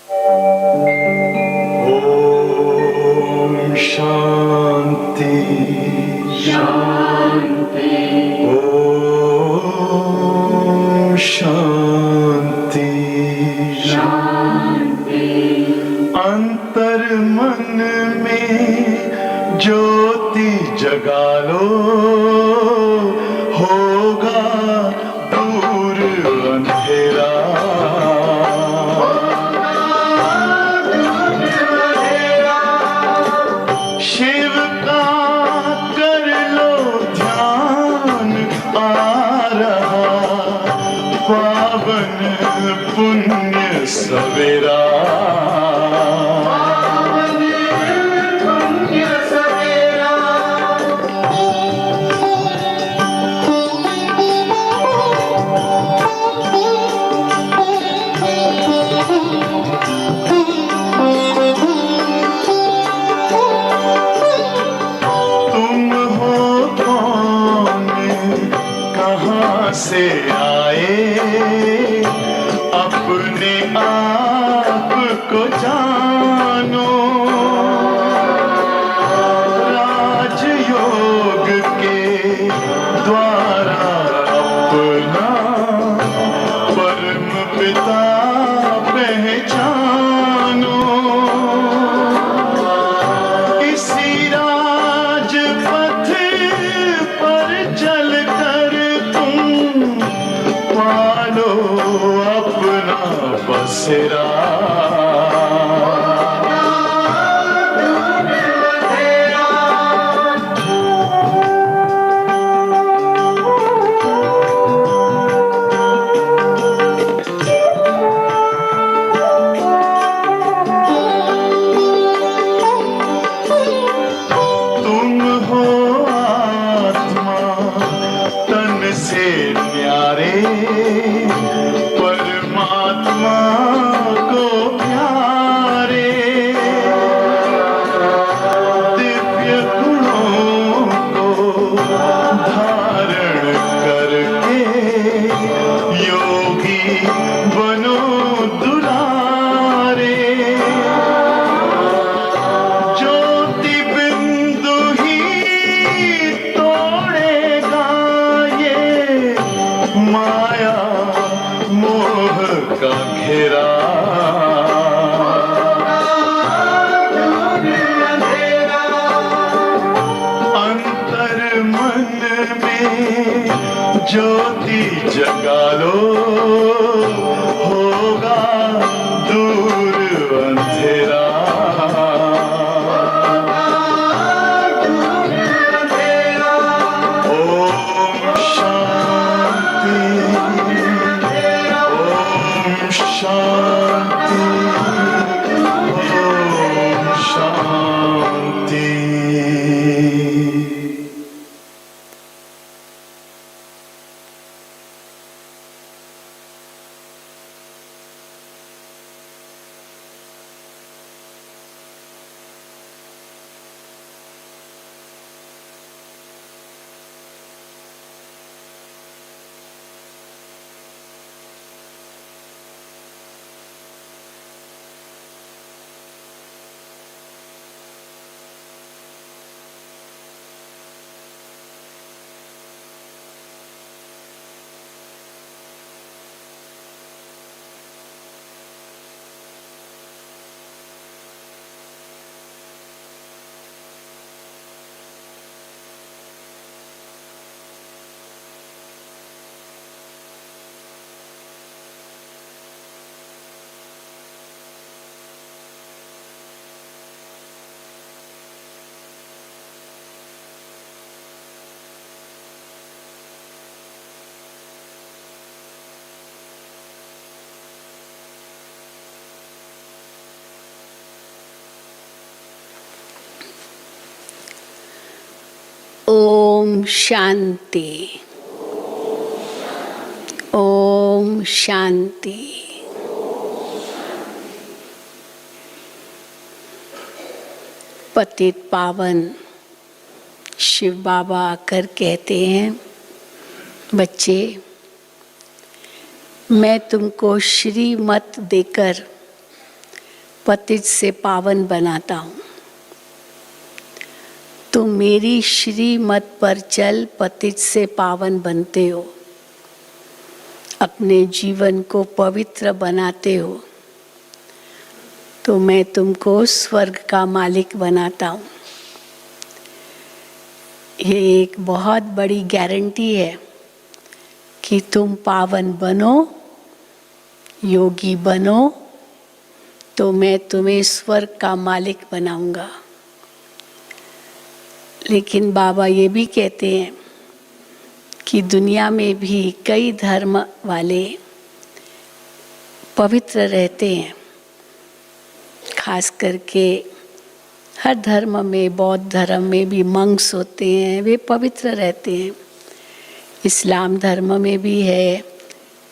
ओम शांति शांति। ओम शांति शांति। अंतर मन में ज्योति जगा लो, होगा दूर अंधेरा। शिव का कर लो ध्यान, आ रहा पावन पुण्य सवेरा। से आए अपने आप को जानो, राजयोग के द्वारा अपना परम पिता पहचानो। इसी राजपथ पर चलकर पालो अपना बसेरा। तुम हो आत्मा तन से न्यारे, परमात्मा को प्यारे। दिव्य गुणों को धारण करके योगी बनो दुलारे। ज्योति बिंदु ही तोड़ेगा ये माया मोह का घेरा। अंतर मन में ज्योति जगा लो, होगा दूर अंधेरा। ओम शांति शांति। ओम शांति। ओम शांति। ओम शांति। पतित पावन शिव बाबा आकर कहते हैं, बच्चे मैं तुमको श्रीमत देकर पतित से पावन बनाता हूँ। तुम मेरी श्रीमत पर चल पतित से पावन बनते हो, अपने जीवन को पवित्र बनाते हो, तो मैं तुमको स्वर्ग का मालिक बनाता हूँ। ये एक बहुत बड़ी गारंटी है कि तुम पावन बनो, योगी बनो, तो मैं तुम्हें स्वर्ग का मालिक बनाऊंगा। लेकिन बाबा ये भी कहते हैं कि दुनिया में भी कई धर्म वाले पवित्र रहते हैं, खास करके हर धर्म में, बौद्ध धर्म में भी मंक्स होते हैं, वे पवित्र रहते हैं। इस्लाम धर्म में भी है,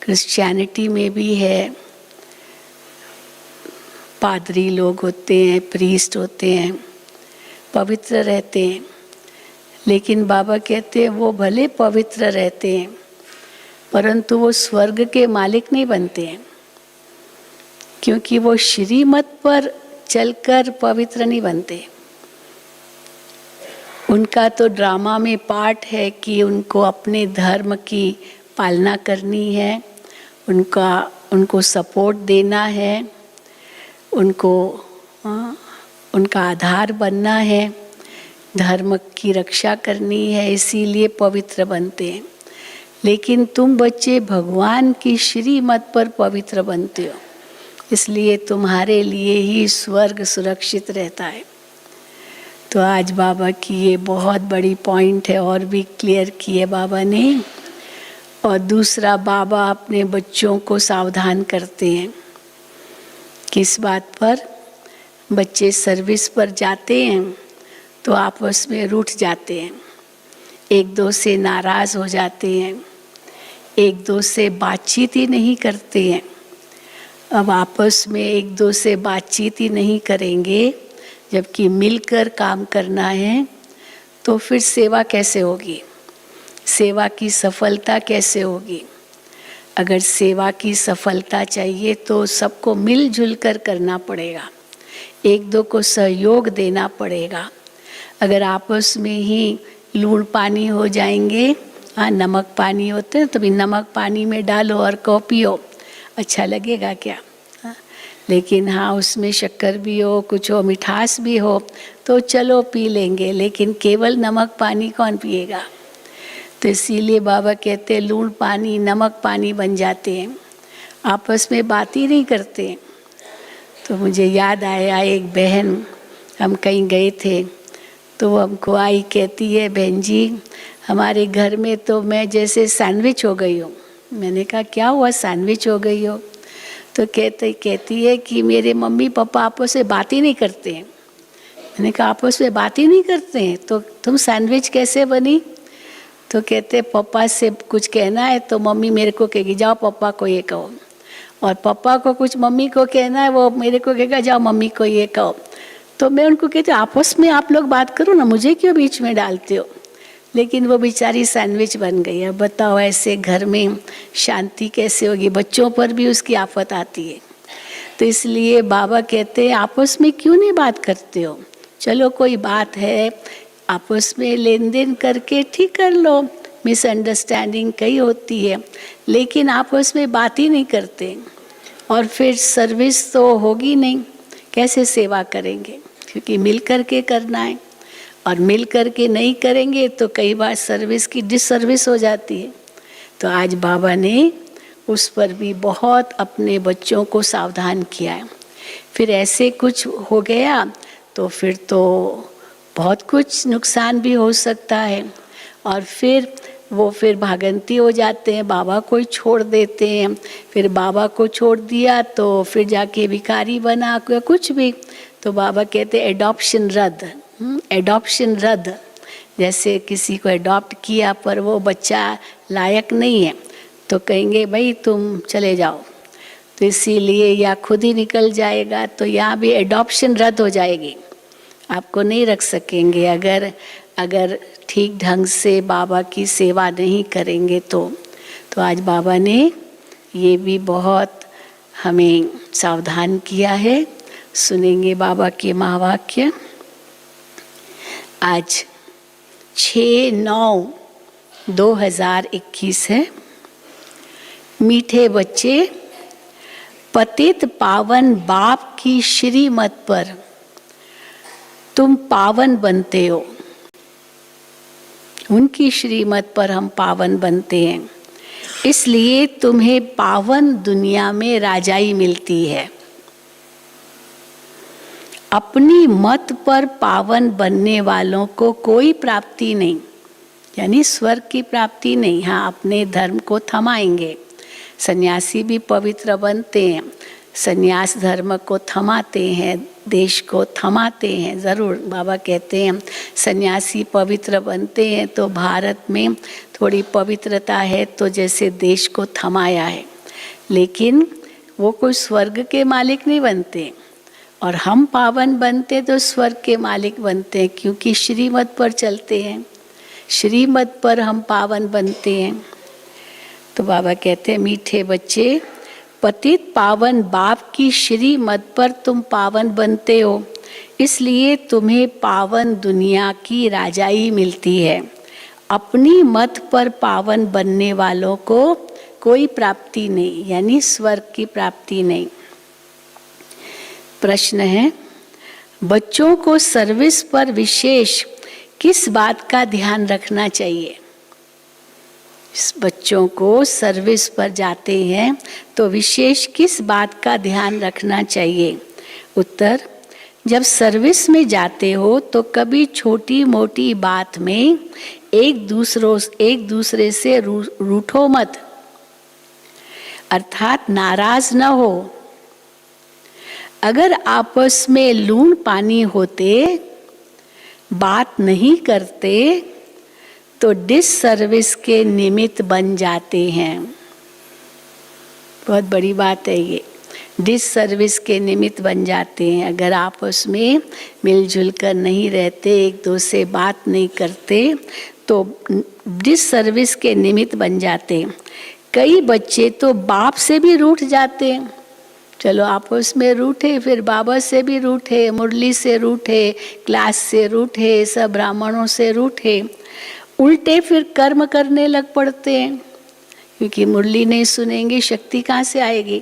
क्रिश्चियनिटी में भी है, पादरी लोग होते हैं, प्रीस्ट होते हैं, पवित्र रहते हैं। लेकिन बाबा कहते हैं वो भले पवित्र रहते हैं, परंतु वो स्वर्ग के मालिक नहीं बनते हैं, क्योंकि वो श्रीमत पर चलकर पवित्र नहीं बनते। उनका तो ड्रामा में पार्ट है कि उनको अपने धर्म की पालना करनी है, उनको सपोर्ट देना है, उनका आधार बनना है, धर्म की रक्षा करनी है, इसीलिए पवित्र बनते हैं। लेकिन तुम बच्चे भगवान की श्रीमत पर पवित्र बनते हो, इसलिए तुम्हारे लिए ही स्वर्ग सुरक्षित रहता है। तो आज बाबा की ये बहुत बड़ी पॉइंट है, और भी क्लियर की है बाबा ने। और दूसरा, बाबा अपने बच्चों को सावधान करते हैं। किस बात पर? बच्चे सर्विस पर जाते हैं तो आपस में रूठ जाते हैं, एक दो से नाराज़ हो जाते हैं, एक दो से बातचीत ही नहीं करते हैं। अब आपस में एक दो से बातचीत ही नहीं करेंगे, जबकि मिलकर काम करना है, तो फिर सेवा कैसे होगी? सेवा की सफलता कैसे होगी? अगर सेवा की सफलता चाहिए तो सबको मिलजुल कर करना पड़ेगा, एक दो को सहयोग देना पड़ेगा। अगर आपस में ही लूण पानी हो जाएंगे, हाँ नमक पानी होते हैं, तो भी नमक पानी में डालो और कहो पियो, अच्छा लगेगा क्या? हाँ? लेकिन हाँ उसमें शक्कर भी हो, कुछ हो, मिठास भी हो, तो चलो पी लेंगे, लेकिन केवल नमक पानी कौन पिएगा? तो इसीलिए बाबा कहते हैं लूण पानी नमक पानी बन जाते हैं, आपस में बात ही नहीं करते। तो मुझे याद आया, एक बहन, हम कहीं गए थे, तो वो हमको आई, कहती है बहन जी हमारे घर में तो मैं जैसे सैंडविच हो गई हूँ। मैंने कहा क्या हुआ सैंडविच हो गई हो? तो कहती है कि मेरे मम्मी पापा आपस में बात ही नहीं करते हैं। मैंने कहा आपस में बात ही नहीं करते हैं तो तुम सैंडविच कैसे बनी? तो कहते पापा से कुछ कहना है तो मम्मी मेरे को कहेगी जाओ पापा को ये कहो, और पापा को कुछ मम्मी को कहना है, वो मेरे को कहेगा जाओ मम्मी को ये कहो। तो मैं उनको कहती हूँ आपस में आप लोग बात करो ना, मुझे क्यों बीच में डालते हो? लेकिन वो बेचारी सैंडविच बन गई है। बताओ ऐसे घर में शांति कैसे होगी? बच्चों पर भी उसकी आफत आती है। तो इसलिए बाबा कहते हैं आपस में क्यों नहीं बात करते हो? चलो कोई बात है, आपस में लेन देन करके ठीक कर लो, मिसअंडरस्टैंडिंग कई होती है, लेकिन आपस में बात ही नहीं करते, और फिर सर्विस तो होगी नहीं, कैसे सेवा करेंगे? क्योंकि मिल कर के करना है, और मिल कर के नहीं करेंगे तो कई बार सर्विस की डिसर्विस हो जाती है। तो आज बाबा ने उस पर भी बहुत अपने बच्चों को सावधान किया है। फिर ऐसे कुछ हो गया तो फिर तो बहुत कुछ नुकसान भी हो सकता है, और फिर भागंती हो जाते हैं, बाबा को ही छोड़ देते हैं। फिर बाबा को छोड़ दिया तो फिर जाके भिखारी बना कुछ भी, तो बाबा कहते हैं एडॉप्शन रद्द। एडॉप्शन रद्द, जैसे किसी को एडॉप्ट किया पर वो बच्चा लायक नहीं है तो कहेंगे भाई तुम चले जाओ, तो इसीलिए या खुद ही निकल जाएगा। तो यहाँ भी एडॉप्शन रद्द हो जाएगी, आपको नहीं रख सकेंगे अगर ठीक ढंग से बाबा की सेवा नहीं करेंगे तो आज बाबा ने ये भी बहुत हमें सावधान किया है। सुनेंगे बाबा के महावाक्य। आज 6/9/2021 है। मीठे बच्चे, पतित पावन बाप की श्रीमत पर तुम पावन बनते हो। उनकी श्रीमत पर हम पावन बनते हैं, इसलिए तुम्हें पावन दुनिया में राजाई मिलती है। अपनी मत पर पावन बनने वालों को कोई प्राप्ति नहीं, यानी स्वर्ग की प्राप्ति नहीं। हाँ, अपने धर्म को थमाएंगे। सन्यासी भी पवित्र बनते हैं, सन्यास धर्म को थमाते हैं, देश को थमाते हैं। ज़रूर बाबा कहते हैं सन्यासी पवित्र बनते हैं, तो भारत में थोड़ी पवित्रता है तो जैसे देश को थमाया है, लेकिन वो कोई स्वर्ग के मालिक नहीं बनते। और हम पावन बनते तो स्वर्ग के मालिक बनते हैं, क्योंकि श्रीमत पर चलते हैं, श्रीमत पर हम पावन बनते हैं। तो बाबा कहते हैं मीठे बच्चे, पतित पावन बाप की श्रीमत पर तुम पावन बनते हो, इसलिए तुम्हें पावन दुनिया की राजाई मिलती है। अपनी मत पर पावन बनने वालों को कोई प्राप्ति नहीं, यानी स्वर्ग की प्राप्ति नहीं। प्रश्न है, बच्चों को सर्विस पर विशेष किस बात का ध्यान रखना चाहिए? बच्चों को सर्विस पर जाते हैं तो विशेष किस बात का ध्यान रखना चाहिए? उत्तर, जब सर्विस में जाते हो तो कभी छोटी मोटी बात में एक दूसरे से रूठो मत, अर्थात नाराज न हो। अगर आपस में लून पानी होते, बात नहीं करते, तो डिससर्विस के निमित्त बन जाते हैं। बहुत बड़ी बात है ये, डिससर्विस के निमित्त बन जाते हैं। अगर आपस में मिलजुल कर नहीं रहते, एक दूसरे से बात नहीं करते, तो डिससर्विस के निमित्त बन जाते। कई बच्चे तो बाप से भी रूठ जाते हैं। चलो आपस में रूठे, फिर बाबा से भी रूठे, मुरली से रूठे, क्लास से रूठे, सब ब्राह्मणों से रूठे, उल्टे फिर कर्म करने लग पड़ते हैं, क्योंकि मुरली नहीं सुनेंगे, शक्ति कहाँ से आएगी?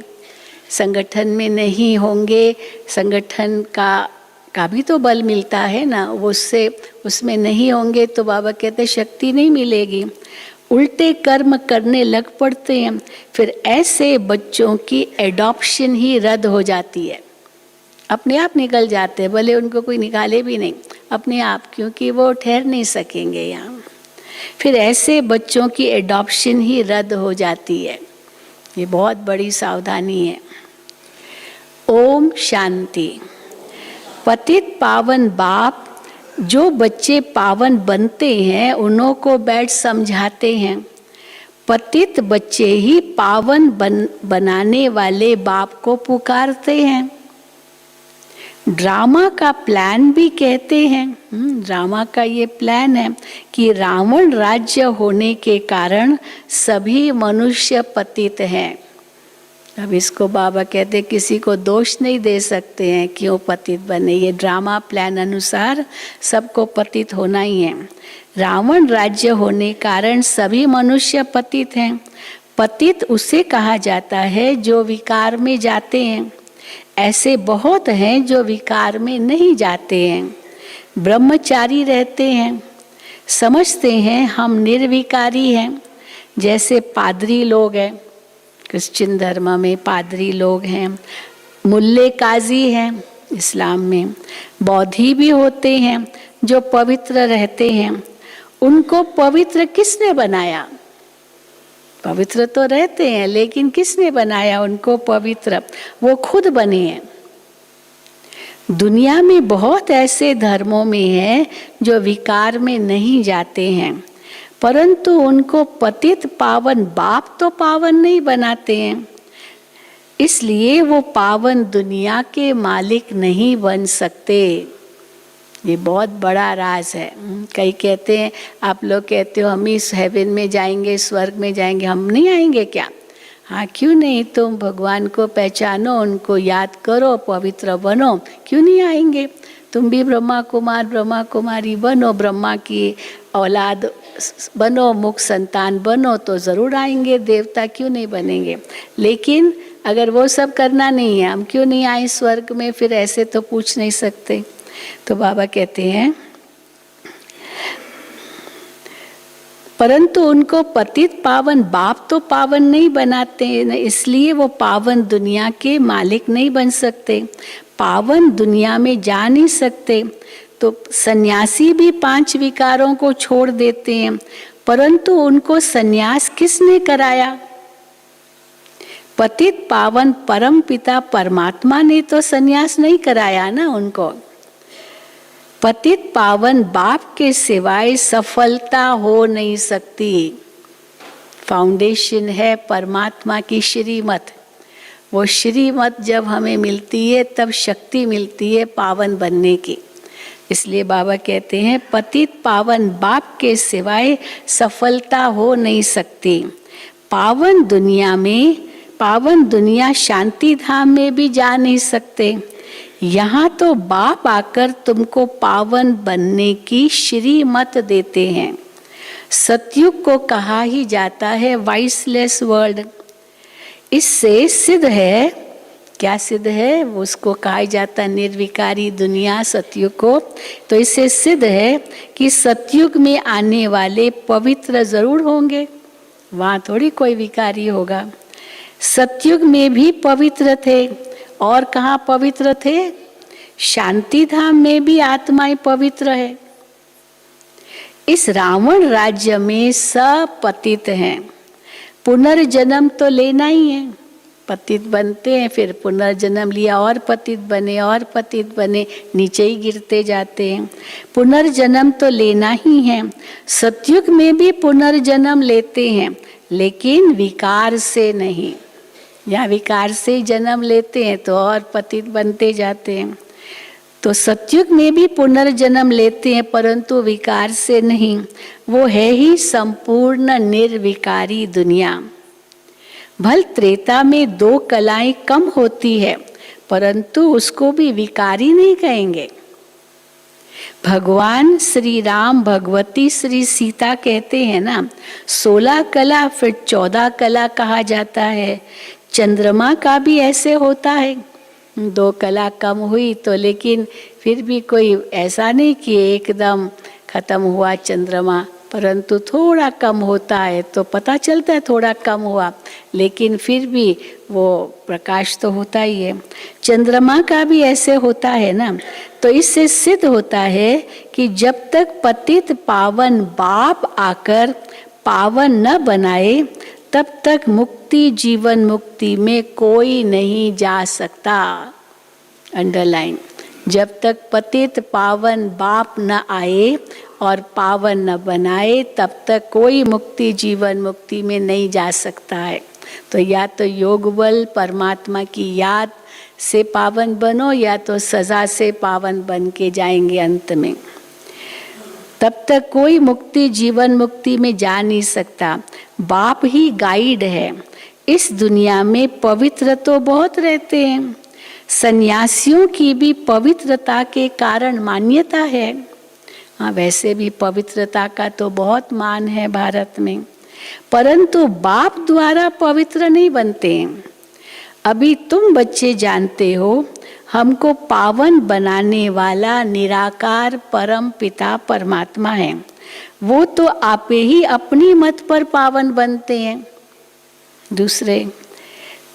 संगठन में नहीं होंगे, संगठन का भी तो बल मिलता है ना, वो उसमें नहीं होंगे तो बाबा कहते शक्ति नहीं मिलेगी। उल्टे कर्म करने लग पड़ते हैं, फिर ऐसे बच्चों की एडॉप्शन ही रद्द हो जाती है। अपने आप निकल जाते हैं, भले उनको कोई निकाले भी नहीं, अपने आप, क्योंकि वो ठहर नहीं सकेंगे यहाँ। फिर ऐसे बच्चों की एडॉप्शन ही रद्द हो जाती है। ये बहुत बड़ी सावधानी है। ओम शांति। पतित पावन बाप जो बच्चे पावन बनते हैं उन्हों को बैठ समझाते हैं। पतित बच्चे ही पावन बनाने वाले बाप को पुकारते हैं। ड्रामा का प्लान भी कहते हैं, ड्रामा का ये प्लान है कि रावण राज्य होने के कारण सभी मनुष्य पतित हैं। अब इसको बाबा कहते किसी को दोष नहीं दे सकते हैं क्यों पतित बने, ये ड्रामा प्लान अनुसार सबको पतित होना ही है। रावण राज्य होने कारण सभी मनुष्य पतित हैं। पतित उसे कहा जाता है जो विकार में जाते हैं। ऐसे बहुत हैं जो विकार में नहीं जाते हैं, ब्रह्मचारी रहते हैं, समझते हैं हम निर्विकारी हैं। जैसे पादरी लोग हैं, क्रिश्चियन धर्म में पादरी लोग हैं, मुल्ले काजी हैं इस्लाम में, बौद्धि भी होते हैं जो पवित्र रहते हैं। उनको पवित्र किसने बनाया? पवित्र तो रहते हैं, लेकिन किसने बनाया उनको पवित्र? वो खुद बने हैं। दुनिया में बहुत ऐसे धर्मों में हैं जो विकार में नहीं जाते हैं, परंतु उनको पतित पावन बाप तो पावन नहीं बनाते हैं, इसलिए वो पावन दुनिया के मालिक नहीं बन सकते। ये बहुत बड़ा राज है। कई कहते हैं, आप लोग कहते हो हम इस हेवन में जाएंगे, स्वर्ग में जाएंगे, हम नहीं आएंगे क्या? हाँ, क्यों नहीं, तुम भगवान को पहचानो, उनको याद करो, पवित्र बनो, क्यों नहीं आएंगे। तुम भी ब्रह्मा कुमार ब्रह्मा कुमारी बनो, ब्रह्मा की औलाद बनो, मुख संतान बनो, तो ज़रूर आएंगे देवता, क्यों नहीं बनेंगे। लेकिन अगर वो सब करना नहीं है, हम क्यों नहीं आए स्वर्ग में, फिर ऐसे तो पूछ नहीं सकते। तो बाबा कहते हैं परंतु उनको पतित पावन बाप तो पावन नहीं बनाते हैं, इसलिए वो पावन दुनिया के मालिक नहीं बन सकते, पावन दुनिया में जा नहीं सकते। तो सन्यासी भी 5 विकारों को छोड़ देते हैं, परंतु उनको सन्यास किसने कराया। पतित पावन परम पिता परमात्मा ने तो सन्यास नहीं कराया ना उनको। पतित पावन बाप के सिवाय सफलता हो नहीं सकती। फाउंडेशन है परमात्मा की श्रीमत। वो श्रीमत जब हमें मिलती है तब शक्ति मिलती है पावन बनने की। इसलिए बाबा कहते हैं पतित पावन बाप के सिवाय सफलता हो नहीं सकती। पावन दुनिया शांति धाम में भी जा नहीं सकते। यहाँ तो बाप आकर तुमको पावन बनने की श्रीमत देते हैं। सतयुग को कहा ही जाता है वाइसलेस वर्ल्ड। इससे सिद्ध है, क्या सिद्ध है, उसको कहा जाता है निर्विकारी दुनिया सतयुग को। तो इससे सिद्ध है कि सतयुग में आने वाले पवित्र जरूर होंगे, वहाँ थोड़ी कोई विकारी होगा। सतयुग में भी पवित्र थे, और कहाँ पवित्र थे, शांति धाम में भी आत्माएं पवित्र है। इस रावण राज्य में सब पतित हैं, पुनर्जन्म तो लेना ही है। पतित बनते हैं, फिर पुनर्जन्म लिया और पतित बने और पतित बने, नीचे ही गिरते जाते हैं। पुनर्जन्म तो लेना ही है। सतयुग में भी पुनर्जन्म लेते हैं, लेकिन विकार से नहीं। यहाँ विकार से जन्म लेते हैं तो और पतित बनते जाते हैं। तो सतयुग में भी पुनर्जन्म लेते हैं, परंतु विकार से नहीं। वो है ही संपूर्ण निर्विकारी दुनिया। भल त्रेता में 2 कलाएं कम होती है, परंतु उसको भी विकारी नहीं कहेंगे। भगवान श्री राम भगवती श्री सीता कहते हैं ना, 16 कला फिर 14 कला कहा जाता है। चंद्रमा का भी ऐसे होता है, 2 कला कम हुई तो, लेकिन फिर भी कोई ऐसा नहीं कि एकदम खत्म हुआ चंद्रमा, परंतु थोड़ा कम होता है तो पता चलता है थोड़ा कम हुआ, लेकिन फिर भी वो प्रकाश तो होता ही है। चंद्रमा का भी ऐसे होता है ना। तो इससे सिद्ध होता है कि जब तक पतित पावन बाप आकर पावन न बनाए, तब तक मुक्ति जीवन मुक्ति में कोई नहीं जा सकता। अंडरलाइन, जब तक पतित पावन बाप न आए और पावन न बनाए, तब तक कोई मुक्ति जीवन मुक्ति में नहीं जा सकता है। तो या तो योग बल परमात्मा की याद से पावन बनो, या तो सजा से पावन बन के जाएंगे अंत में। तब तक कोई मुक्ति जीवन मुक्ति में जा नहीं सकता। बाप ही गाइड है। इस दुनिया में पवित्र तो बहुत रहते हैं, सन्यासियों की भी पवित्रता के कारण मान्यता है। हाँ, वैसे भी पवित्रता का तो बहुत मान है भारत में, परंतु बाप द्वारा पवित्र नहीं बनते हैं। अभी तुम बच्चे जानते हो, हमको पावन बनाने वाला निराकार परम पिता परमात्मा है। वो तो आप ही अपनी मत पर पावन बनते हैं। दूसरे,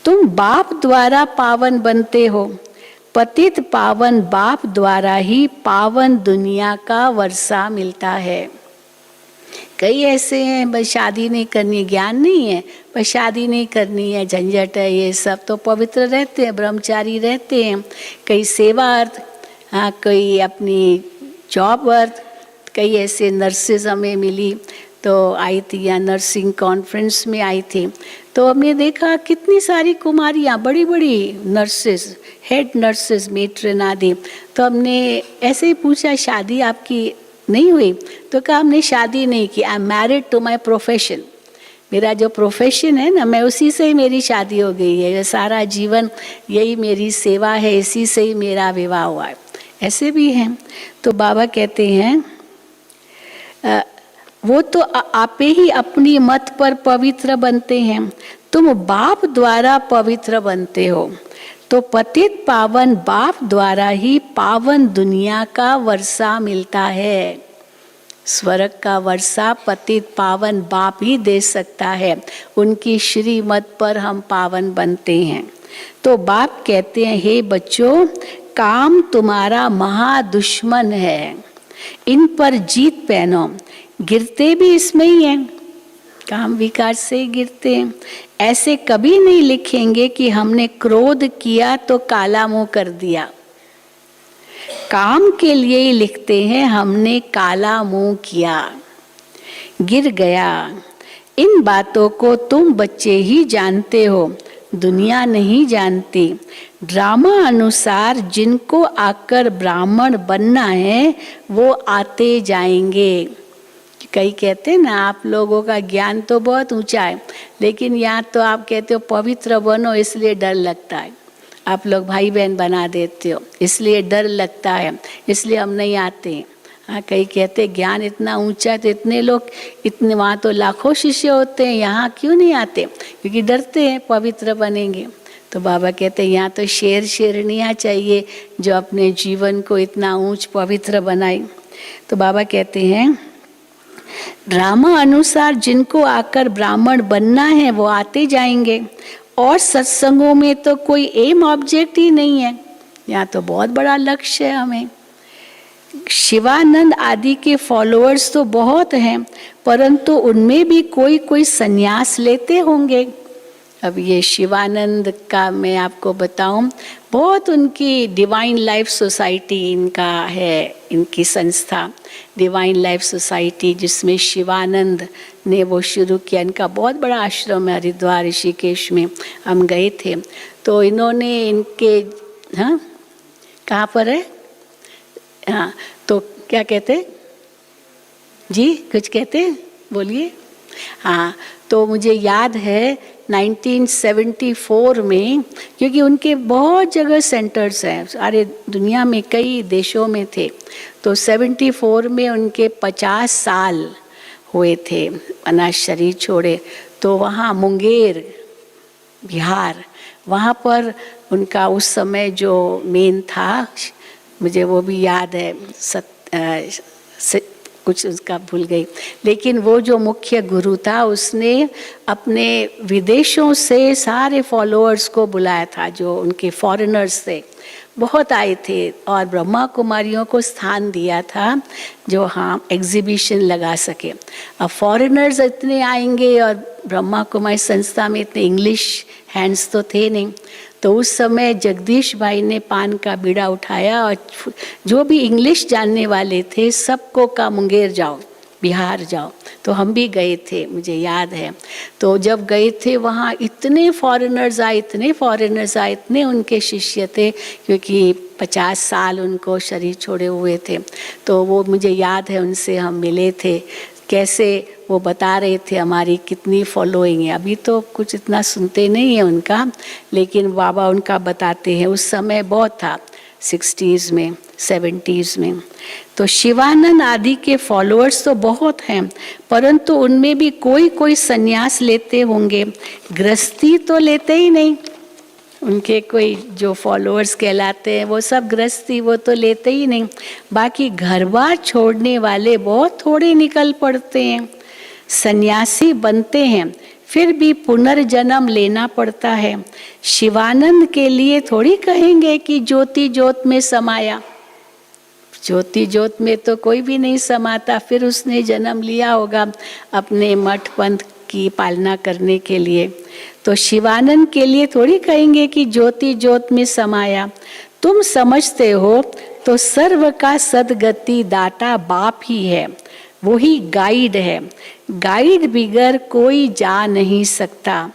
तुम बाप द्वारा पावन बनते हो। पतित पावन बाप द्वारा ही पावन दुनिया का वर्षा मिलता है। कई ऐसे हैं बस शादी नहीं करनी, ज्ञान नहीं है, बस शादी नहीं करनी है, झंझट है, ये सब तो पवित्र रहते हैं, ब्रह्मचारी रहते हैं। कई सेवा अर्थ, हाँ, कोई अपनी जॉब अर्थ। कई ऐसे नर्सेज हमें मिली तो आई थी, या नर्सिंग कॉन्फ्रेंस में आई थी, तो हमने देखा कितनी सारी कुमारियाँ, बड़ी बड़ी नर्सेज, हेड नर्सेज, मेट्रन आदि। तो हमने ऐसे ही पूछा शादी आपकी नहीं हुई? तो कहा हमने शादी नहीं की, I am married to my profession. मेरा जो प्रोफेशन है ना, मैं उसी से ही मेरी शादी हो गई है, सारा जीवन यही मेरी सेवा है, इसी से ही मेरा विवाह हुआ है। ऐसे भी हैं। तो बाबा कहते हैं वो तो आपे ही अपनी मत पर पवित्र बनते हैं, तुम बाप द्वारा पवित्र बनते हो। तो पतित पावन बाप द्वारा ही पावन दुनिया का वर्षा मिलता है। स्वर्ग का वर्षा पतित पावन बाप ही दे सकता है, उनकी श्रीमत पर हम पावन बनते हैं। तो बाप कहते हैं, हे बच्चों, काम तुम्हारा महादुश्मन है, इन पर जीत पहनो। गिरते भी इसमें ही हैं, काम विकार से ही गिरते हैं। ऐसे कभी नहीं लिखेंगे कि हमने क्रोध किया तो काला मुंह कर दिया। काम के लिए ही लिखते हैं, हमने काला मुंह किया, गिर गया। इन बातों को तुम बच्चे ही जानते हो, दुनिया नहीं जानती। ड्रामा अनुसार जिनको आकर ब्राह्मण बनना है वो आते जाएंगे। कई कहते हैं ना, आप लोगों का ज्ञान तो बहुत ऊंचा है, लेकिन यहाँ तो आप कहते हो पवित्र बनो, इसलिए डर लगता है। आप लोग भाई बहन बना देते हो, इसलिए डर लगता है, इसलिए हम नहीं आते हैं। हाँ, कई कहते ज्ञान इतना ऊंचा है तो इतने लोग, इतने वहाँ तो लाखों शिष्य होते हैं, यहाँ क्यों नहीं आते? क्योंकि डरते हैं पवित्र बनेंगे। तो बाबा कहते हैं यहाँ तो शेर शेरनियाँ चाहिए जो अपने जीवन को इतना ऊंच पवित्र बनाए। तो बाबा कहते हैं, ड्रामा अनुसार जिनको आकर ब्राह्मण बनना है वो आते जाएंगे, और सत्संगों में तो कोई एम ऑब्जेक्ट ही नहीं है, यहाँ तो बहुत बड़ा लक्ष्य है हमें। शिवानंद आदि के फॉलोअर्स तो बहुत हैं, परंतु उनमें भी कोई कोई संन्यास लेते होंगे। अब ये शिवानंद का मैं आपको बताऊं, बहुत उनकी डिवाइन लाइफ सोसाइटी इनका है, इनकी संस्था डिवाइन लाइफ सोसाइटी, जिसमें शिवानंद ने वो शुरू किया। इनका बहुत बड़ा आश्रम है हरिद्वार ऋषिकेश में, हम गए थे। तो इन्होंने इनके, हाँ कहाँ पर है, हाँ तो क्या कहते जी, कुछ कहते बोलिए। हाँ, तो मुझे याद है 1974 में, क्योंकि उनके बहुत जगह सेंटर्स हैं, सारे दुनिया में कई देशों में थे। तो 74 में उनके 50 साल हुए थे अनाथ शरीर छोड़े। तो वहाँ मुंगेर बिहार, वहाँ पर उनका उस समय जो मेन था, मुझे वो भी याद है, कुछ उसका भूल गई, लेकिन वो जो मुख्य गुरु था उसने अपने विदेशों से सारे फॉलोअर्स को बुलाया था, जो उनके फॉरेनर्स थे बहुत आए थे, और ब्रह्मा कुमारियों को स्थान दिया था जो हाँ एग्जीबिशन लगा सके। अब फॉरेनर्स इतने आएंगे और ब्रह्मा कुमारी संस्था में इतने इंग्लिश हैंड्स तो थे नहीं। तो उस समय जगदीश भाई ने पान का बीड़ा उठाया और जो भी इंग्लिश जानने वाले थे सबको कहा मुंगेर जाओ, बिहार जाओ। तो हम भी गए थे, मुझे याद है। तो जब गए थे वहाँ इतने फॉरेनर्स आए, इतने उनके शिष्य थे, क्योंकि 50 साल उनको शरीर छोड़े हुए थे। तो वो मुझे याद है, उनसे हम मिले थे, कैसे वो बता रहे थे हमारी कितनी फॉलोइंग है। अभी तो कुछ इतना सुनते नहीं है उनका, लेकिन बाबा उनका बताते हैं उस समय बहुत था, 60s में 70s में। तो शिवानंद आदि के फॉलोअर्स तो बहुत हैं, परंतु उनमें भी कोई कोई संन्यास लेते होंगे, गृहस्थी तो लेते ही नहीं। उनके कोई जो फॉलोअर्स कहलाते हैं वो सब गृहस्थी वो तो लेते ही नहीं। बाकी घर बार छोड़ने वाले बहुत थोड़े निकल पड़ते हैं, सन्यासी बनते हैं, फिर भी पुनर्जन्म लेना पड़ता है। शिवानंद के लिए थोड़ी कहेंगे कि ज्योति ज्योत में समाया, ज्योति ज्योत में तो कोई भी नहीं समाता, फिर उसने जन्म लिया होगा अपने मठ पंथ की पालना करने के लिए। तो शिवानंद के लिए थोड़ी कहेंगे कि ज्योति ज्योत में समाया। तुम समझते हो तो सर्व का सदगति दाता बाप ही है, वही गाइड है, गाइड बिगर कोई जा नहीं सकता।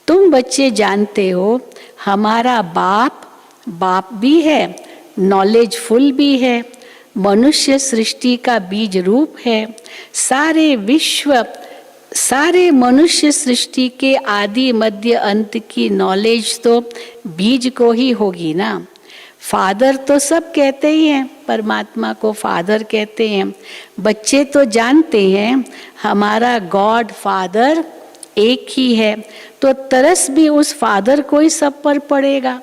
तुम बच्चे जानते हो हमारा बाप भी है, नॉलेजफुल भी है, मनुष्य सृष्टि का बीज रूप है, सारे विश्व सारे मनुष्य सृष्टि के आदि मध्य अंत की नॉलेज तो बीज को ही होगी ना। फादर तो सब कहते ही हैं, परमात्मा को फादर कहते हैं। बच्चे तो जानते हैं हमारा गॉड फादर एक ही है, तो तरस भी उस फादर को ही सब पर पड़ेगा।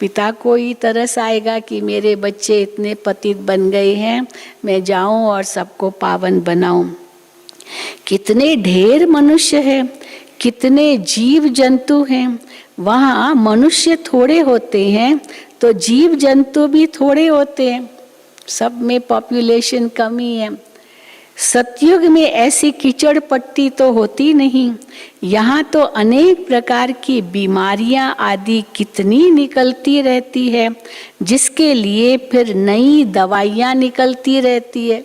पिता को ही तरस आएगा कि मेरे बच्चे इतने पतित बन गए हैं, मैं जाऊं और सबको पावन बनाऊं। कितने ढेर मनुष्य हैं, कितने जीव जंतु हैं। वहाँ मनुष्य थोड़े होते हैं तो जीव जंतु भी थोड़े होते हैं, सब में पॉपुलेशन कमी है। सतयुग में ऐसी कीचड़ पट्टी तो होती नहीं। यहाँ तो अनेक प्रकार की बीमारियां आदि कितनी निकलती रहती है, जिसके लिए फिर नई दवाइयाँ निकलती रहती है।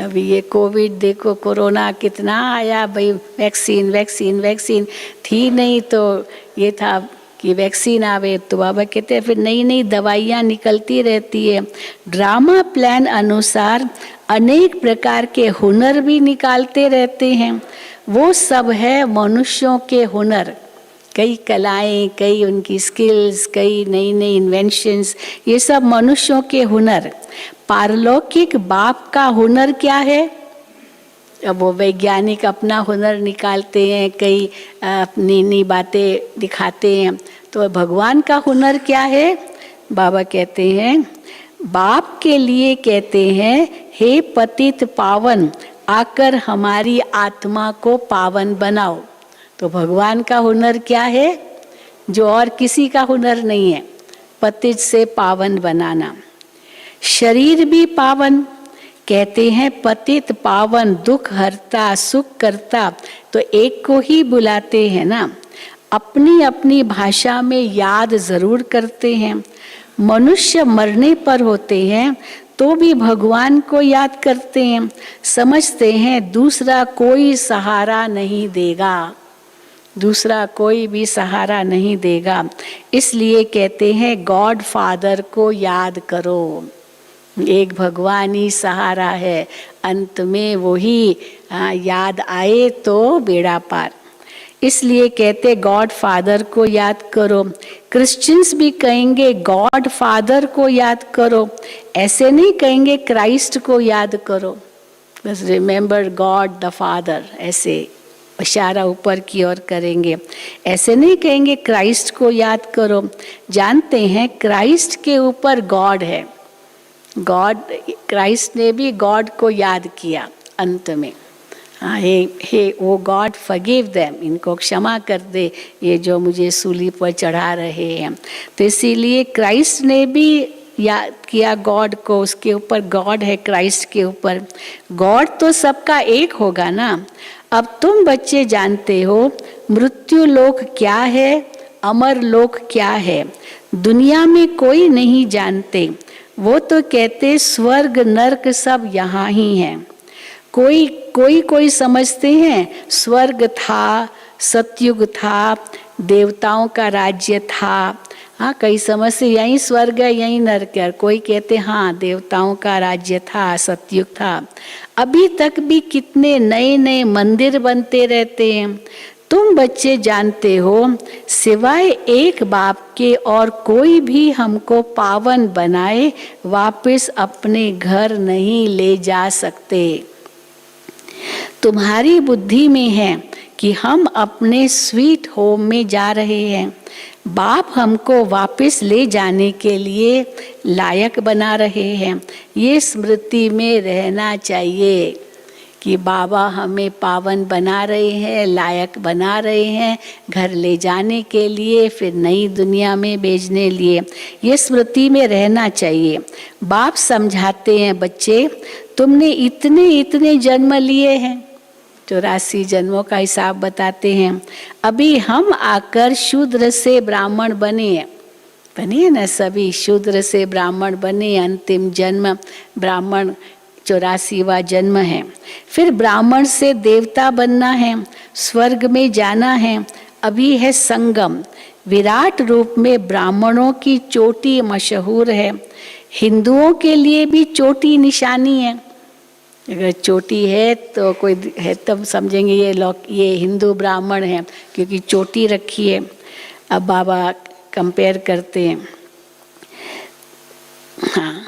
अभी ये कोविड देखो, कोरोना कितना आया भाई, वैक्सीन वैक्सीन वैक्सीन थी नहीं तो ये था कि वैक्सीन आवे, तो बाबा कहते हैं फिर नई नई दवाइयाँ निकलती रहती है। ड्रामा प्लान अनुसार अनेक प्रकार के हुनर भी निकालते रहते हैं। वो सब है मनुष्यों के हुनर, कई कलाएं, कई उनकी स्किल्स, कई नई नई इन्वेंशंस, ये सब मनुष्यों के हुनर। पारलौकिक बाप का हुनर क्या है? अब वो वैज्ञानिक अपना हुनर निकालते हैं, कई अपनी नई बातें दिखाते हैं। तो भगवान का हुनर क्या है? बाबा कहते हैं, बाप के लिए कहते हैं, हे पतित पावन, आकर हमारी आत्मा को पावन बनाओ। तो भगवान का हुनर क्या है? जो और किसी का हुनर नहीं है, पतित से पावन बनाना। शरीर भी पावन, कहते हैं पतित पावन, दुख हरता सुख करता, तो एक को ही बुलाते हैं ना। अपनी अपनी भाषा में याद जरूर करते हैं। मनुष्य मरने पर होते हैं तो भी भगवान को याद करते हैं, समझते हैं दूसरा कोई सहारा नहीं देगा, दूसरा कोई भी सहारा नहीं देगा। इसलिए कहते हैं गॉड फादर को याद करो, एक भगवान ही सहारा है, अंत में वो ही याद आए तो बेड़ा पार। इसलिए कहते गॉड फादर को याद करो। क्रिश्चियंस भी कहेंगे गॉड फादर को याद करो, ऐसे नहीं कहेंगे क्राइस्ट को याद करो, बस रिमेंबर गॉड द फादर, ऐसे इशारा ऊपर की ओर करेंगे। ऐसे नहीं कहेंगे क्राइस्ट को याद करो। जानते हैं क्राइस्ट के ऊपर गॉड है, गॉड, क्राइस्ट ने भी गॉड को याद किया अंत में। हाँ, हे वो गॉड फॉरगिव देम, इनको क्षमा कर दे ये जो मुझे सूली पर चढ़ा रहे हैं। तो इसीलिए क्राइस्ट ने भी याद किया गॉड को, उसके ऊपर गॉड है, क्राइस्ट के ऊपर। गॉड तो सबका एक होगा ना। अब तुम बच्चे जानते हो मृत्यु लोक क्या है, अमर लोक क्या है, दुनिया में कोई नहीं जानते। वो तो कहते स्वर्ग नरक सब यहाँ ही है। कोई समझते हैं स्वर्ग था, सतयुग था, देवताओं का राज्य था। हाँ, कई समझते यहीं स्वर्ग है यहीं नरक है। कोई कहते हाँ देवताओं का राज्य था, सतयुग था। अभी तक भी कितने नए नए मंदिर बनते रहते हैं। तुम बच्चे जानते हो सिवाय एक बाप के और कोई भी हमको पावन बनाए वापस अपने घर नहीं ले जा सकते। तुम्हारी बुद्धि में है कि हम अपने स्वीट होम में जा रहे हैं। बाप हमको वापस ले जाने के लिए लायक बना रहे हैं। ये स्मृति में रहना चाहिए कि बाबा हमें पावन बना रहे हैं, लायक बना रहे हैं घर ले जाने के लिए, फिर नई दुनिया में भेजने लिए। ये स्मृति में रहना चाहिए। बाप समझाते हैं बच्चे तुमने इतने इतने जन्म लिए हैं, 84 जन्मों का हिसाब बताते हैं। अभी हम आकर शूद्र से ब्राह्मण बने हैं ना, सभी शूद्र से ब्राह्मण बने। अंतिम जन्म ब्राह्मण 84वां जन्म है। फिर ब्राह्मण से देवता बनना है, स्वर्ग में जाना है। अभी है संगम। विराट रूप में ब्राह्मणों की चोटी मशहूर है। हिंदुओं के लिए भी चोटी निशानी है। अगर चोटी है तो कोई है तब समझेंगे ये हिंदू ब्राह्मण है, क्योंकि चोटी रखी है। अब बाबा कंपेयर करते हैं। हाँ,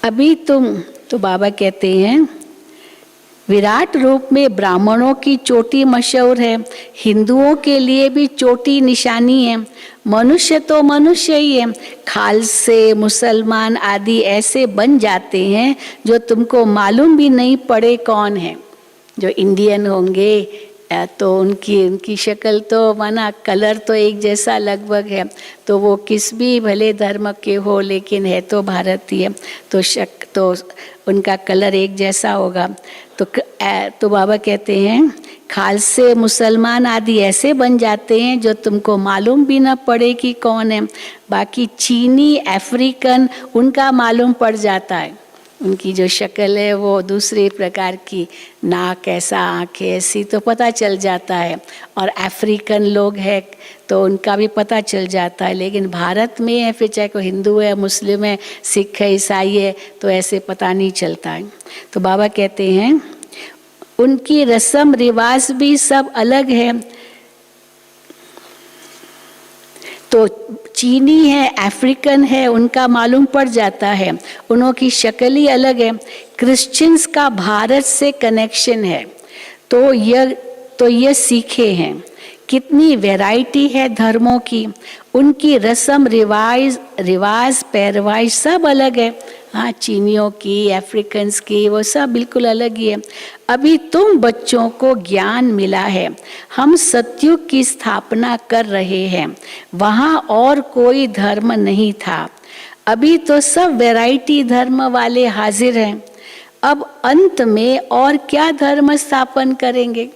अभी तो बाबा कहते हैं विराट रूप में ब्राह्मणों की चोटी मशहूर है, हिंदुओं के लिए भी चोटी निशानी है। मनुष्य तो मनुष्य ही है, खालसे मुसलमान आदि ऐसे बन जाते हैं जो तुमको मालूम भी नहीं पड़े कौन है। जो इंडियन होंगे तो उनकी शक्ल तो माना कलर तो एक जैसा लगभग है, तो वो किस भी भले धर्म के हो लेकिन है तो भारतीय, तो उनका कलर एक जैसा होगा। तो बाबा कहते हैं खालसे मुसलमान आदि ऐसे बन जाते हैं जो तुमको मालूम भी ना पड़े कि कौन है। बाकी चीनी अफ्रीकन उनका मालूम पड़ जाता है, उनकी जो शक्ल है वो दूसरे प्रकार की, नाक ऐसा आँखें ऐसी, तो पता चल जाता है। और अफ्रीकन लोग हैं तो उनका भी पता चल जाता है। लेकिन भारत में है, फिर चाहे कोई हिंदू है, मुस्लिम है, सिख है, ईसाई है, तो ऐसे पता नहीं चलता है। तो बाबा कहते हैं उनकी रस्म रिवाज भी सब अलग है। तो चीनी है, अफ्रीकन है, उनका मालूम पड़ जाता है, उनकी शक्ल ही अलग है। क्रिश्चियंस का भारत से कनेक्शन है, तो यह सीखे हैं। कितनी वैरायटी है धर्मों की, उनकी रस्म रिवाज पैरवाई सब अलग है। हाँ, चीनियों की, अफ्रीकन्स की, वो सब बिल्कुल अलग ही है। अभी तुम बच्चों को ज्ञान मिला है, हम सतयुग की स्थापना कर रहे हैं, वहाँ और कोई धर्म नहीं था। अभी तो सब वैरायटी धर्म वाले हाजिर हैं, अब अंत में और क्या धर्म स्थापन करेंगे।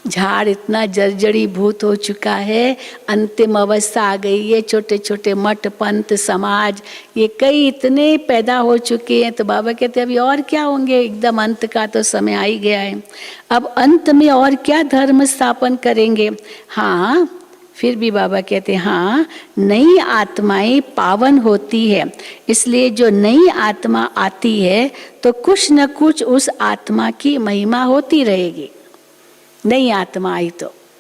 झाड़ इतना जर्जरी भूत हो चुका है, अंतिम अवस्था आ गई है। छोटे छोटे मठ पंथ समाज ये कई इतने पैदा हो चुके हैं। तो बाबा कहते हैं अभी और क्या होंगे, एकदम अंत का तो समय आ ही गया है। अब अंत में और क्या धर्म स्थापन करेंगे। हाँ, फिर भी बाबा कहते हैं हाँ, नई आत्माएं पावन होती है, इसलिए जो नई आत्मा आती है तो कुछ न कुछ उस आत्मा की महिमा होती रहेगी। नई आत्मा आई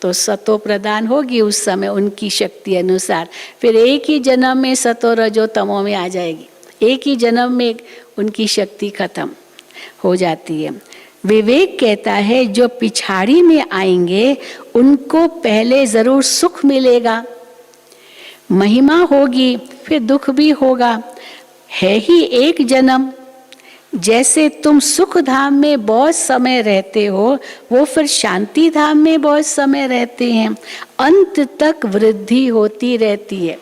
तो सतो प्रदान होगी उस समय उनकी शक्ति अनुसार। फिर एक ही जन्म में सतो रजो तमो में आ जाएगी, एक ही जन्म में उनकी शक्ति खत्म हो जाती है। विवेक कहता है जो पिछाड़ी में आएंगे उनको पहले जरूर सुख मिलेगा, महिमा होगी, फिर दुख भी होगा। है ही एक जन्म, जैसे तुम सुख धाम में बहुत समय रहते हो, वो फिर शांति धाम में बहुत समय रहते हैं। अंत तक वृद्धि होती रहती है।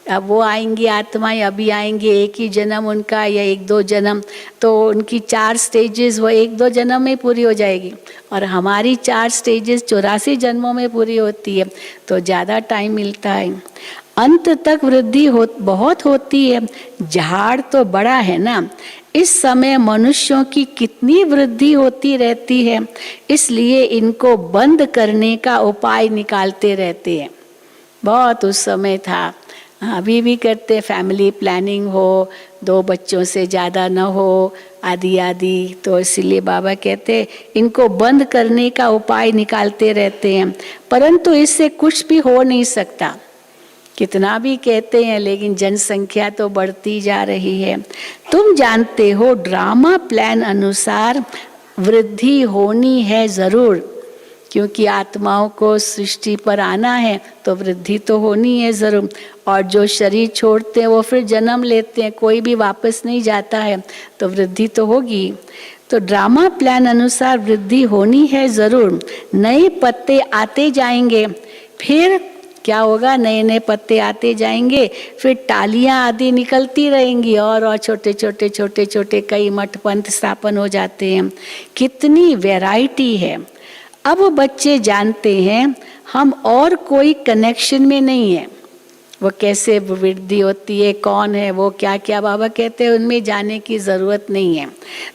अब वो आएंगी आत्माएं, अभी आएंगे एक ही जन्म उनका या एक दो जन्म, तो उनकी 4 स्टेजेस वो 1-2 जन्म में पूरी हो जाएगी। और हमारी 4 स्टेजेस 84 जन्मों में पूरी होती है, तो ज़्यादा टाइम मिलता है। अंत तक वृद्धि बहुत होती है। झाड़ तो बड़ा है ना, इस समय मनुष्यों की कितनी वृद्धि होती रहती है, इसलिए इनको बंद करने का उपाय निकालते रहते हैं। बहुत उस समय था, अभी भी करते, फैमिली प्लानिंग हो, 2 बच्चों से ज़्यादा न हो, आदि आदि। तो इसलिए बाबा कहते इनको बंद करने का उपाय निकालते रहते हैं, परंतु इससे कुछ भी हो नहीं सकता। कितना भी कहते हैं लेकिन जनसंख्या तो बढ़ती जा रही है। तुम जानते हो ड्रामा प्लान अनुसार वृद्धि होनी है जरूर, क्योंकि आत्माओं को सृष्टि पर आना है तो वृद्धि तो होनी है जरूर। और जो शरीर छोड़ते हैं वो फिर जन्म लेते हैं, कोई भी वापस नहीं जाता है, तो वृद्धि तो होगी। तो ड्रामा प्लान अनुसार वृद्धि होनी है जरूर। नए पत्ते आते जाएंगे, फिर क्या होगा, नए नए पत्ते आते जाएंगे, फिर टालियां आदि निकलती रहेंगी और छोटे छोटे छोटे छोटे कई मठ पंथ स्थापन हो जाते हैं। कितनी वैरायटी है। अब बच्चे जानते हैं हम और कोई कनेक्शन में नहीं है। वो कैसे वृद्धि होती है, कौन है वो, क्या क्या बाबा कहते हैं उनमें जाने की ज़रूरत नहीं है।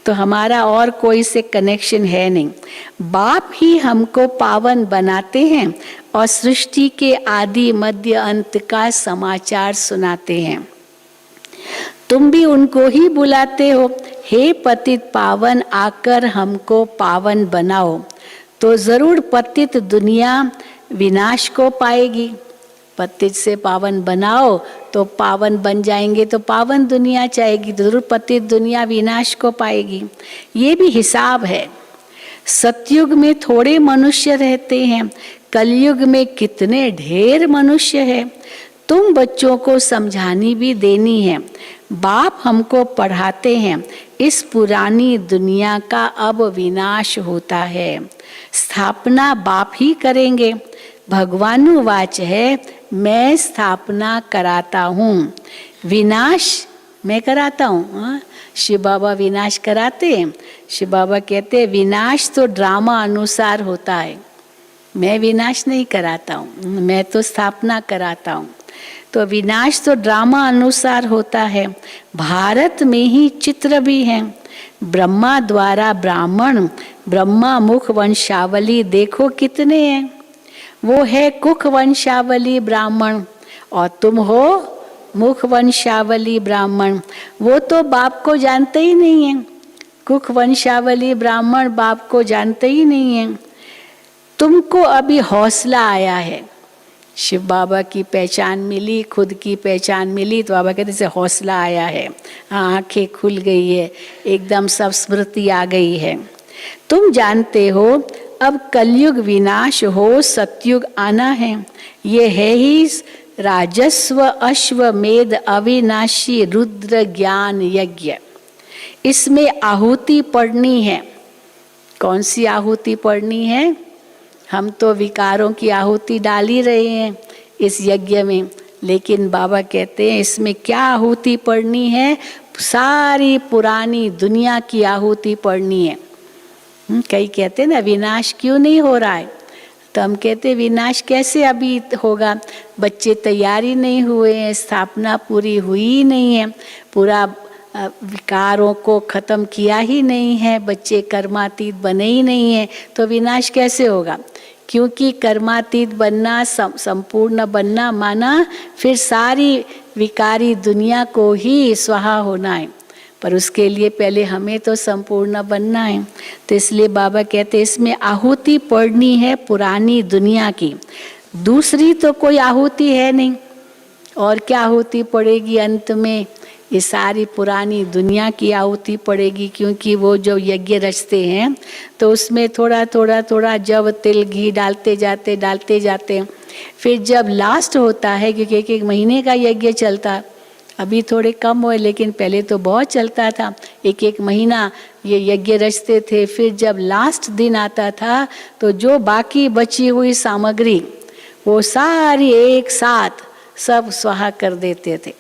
तो हमारा और कोई से कनेक्शन है नहीं। बाप ही हमको पावन बनाते हैं और सृष्टि के आदि मध्य अंत का समाचार सुनाते हैं। तुम भी उनको ही बुलाते हो, हे पतित पावन आकर हमको पावन बनाओ। तो जरूर पतित दुनिया विनाश को पाएगी। पतित से पावन बनाओ तो पावन बन जाएंगे, तो पावन दुनिया चाहेगी, तो जरूर पतित दुनिया विनाश को पाएगी। ये भी हिसाब है। सतयुग में थोड़े मनुष्य रहते हैं, कलयुग में कितने ढेर मनुष्य है। तुम बच्चों को समझानी भी देनी है। बाप हमको पढ़ाते हैं, इस पुरानी दुनिया का अब विनाश होता है, स्थापना बाप ही करेंगे। भगवानुवाच है, मैं स्थापना कराता हूँ, विनाश मैं कराता हूँ। शिव बाबा विनाश कराते हैं। शिव बाबा कहते हैं विनाश तो ड्रामा अनुसार होता है, मैं विनाश नहीं कराता हूँ, मैं तो स्थापना कराता हूँ। तो विनाश तो ड्रामा अनुसार होता है। भारत में ही चित्र भी हैं। ब्रह्मा द्वारा ब्राह्मण, ब्रह्मा मुख वंशावली देखो कितने हैं। वो है कुख वंशावली ब्राह्मण और तुम हो मुख वंशावली ब्राह्मण। वो तो बाप को जानते ही नहीं है। कुख वंशावली ब्राह्मण बाप को जानते ही नहीं है। तुमको अभी हौसला आया है, शिव बाबा की पहचान मिली, खुद की पहचान मिली, तो बाबा कहते से हौसला आया है, आंखें खुल गई है, एकदम सब स्मृति आ गई है। तुम जानते हो अब कलयुग विनाश हो, सतयुग आना है। ये है ही राजस्व अश्वमेध अविनाशी रुद्र ज्ञान यज्ञ। इसमें आहुति पढ़नी है। कौन सी आहुति पढ़नी है? हम तो विकारों की आहुति डाल ही रहे हैं इस यज्ञ में, लेकिन बाबा कहते हैं इसमें क्या आहुति पढ़नी है? सारी पुरानी दुनिया की आहुति पढ़नी है। कई कहते हैं ना विनाश क्यों नहीं हो रहा है, तो हम कहते विनाश कैसे अभी होगा? बच्चे तैयारी नहीं हुए हैं, स्थापना पूरी हुई ही नहीं है, पूरा विकारों को खत्म किया ही नहीं है, बच्चे कर्मातीत बने ही नहीं है, तो विनाश कैसे होगा? क्योंकि कर्मातीत बनना, संपूर्ण बनना माना फिर सारी विकारी दुनिया को ही स्वाहा होना है, पर उसके लिए पहले हमें तो संपूर्ण बनना है। तो इसलिए बाबा कहते इसमें आहुति पढ़नी है पुरानी दुनिया की, दूसरी तो कोई आहुति है नहीं। और क्या आहुति पड़ेगी अंत में? ये सारी पुरानी दुनिया की आहुति पड़ेगी, क्योंकि वो जो यज्ञ रचते हैं तो उसमें थोड़ा थोड़ा थोड़ा जव तिल घी डालते जाते फिर जब लास्ट होता है, क्योंकि एक एक महीने का यज्ञ चलता, अभी थोड़े कम हुए लेकिन पहले तो बहुत चलता था, एक एक महीना ये यज्ञ रचते थे। फिर जब लास्ट दिन आता था तो जो बाकी बची हुई सामग्री वो सारी एक साथ सब स्वाहा कर देते थे।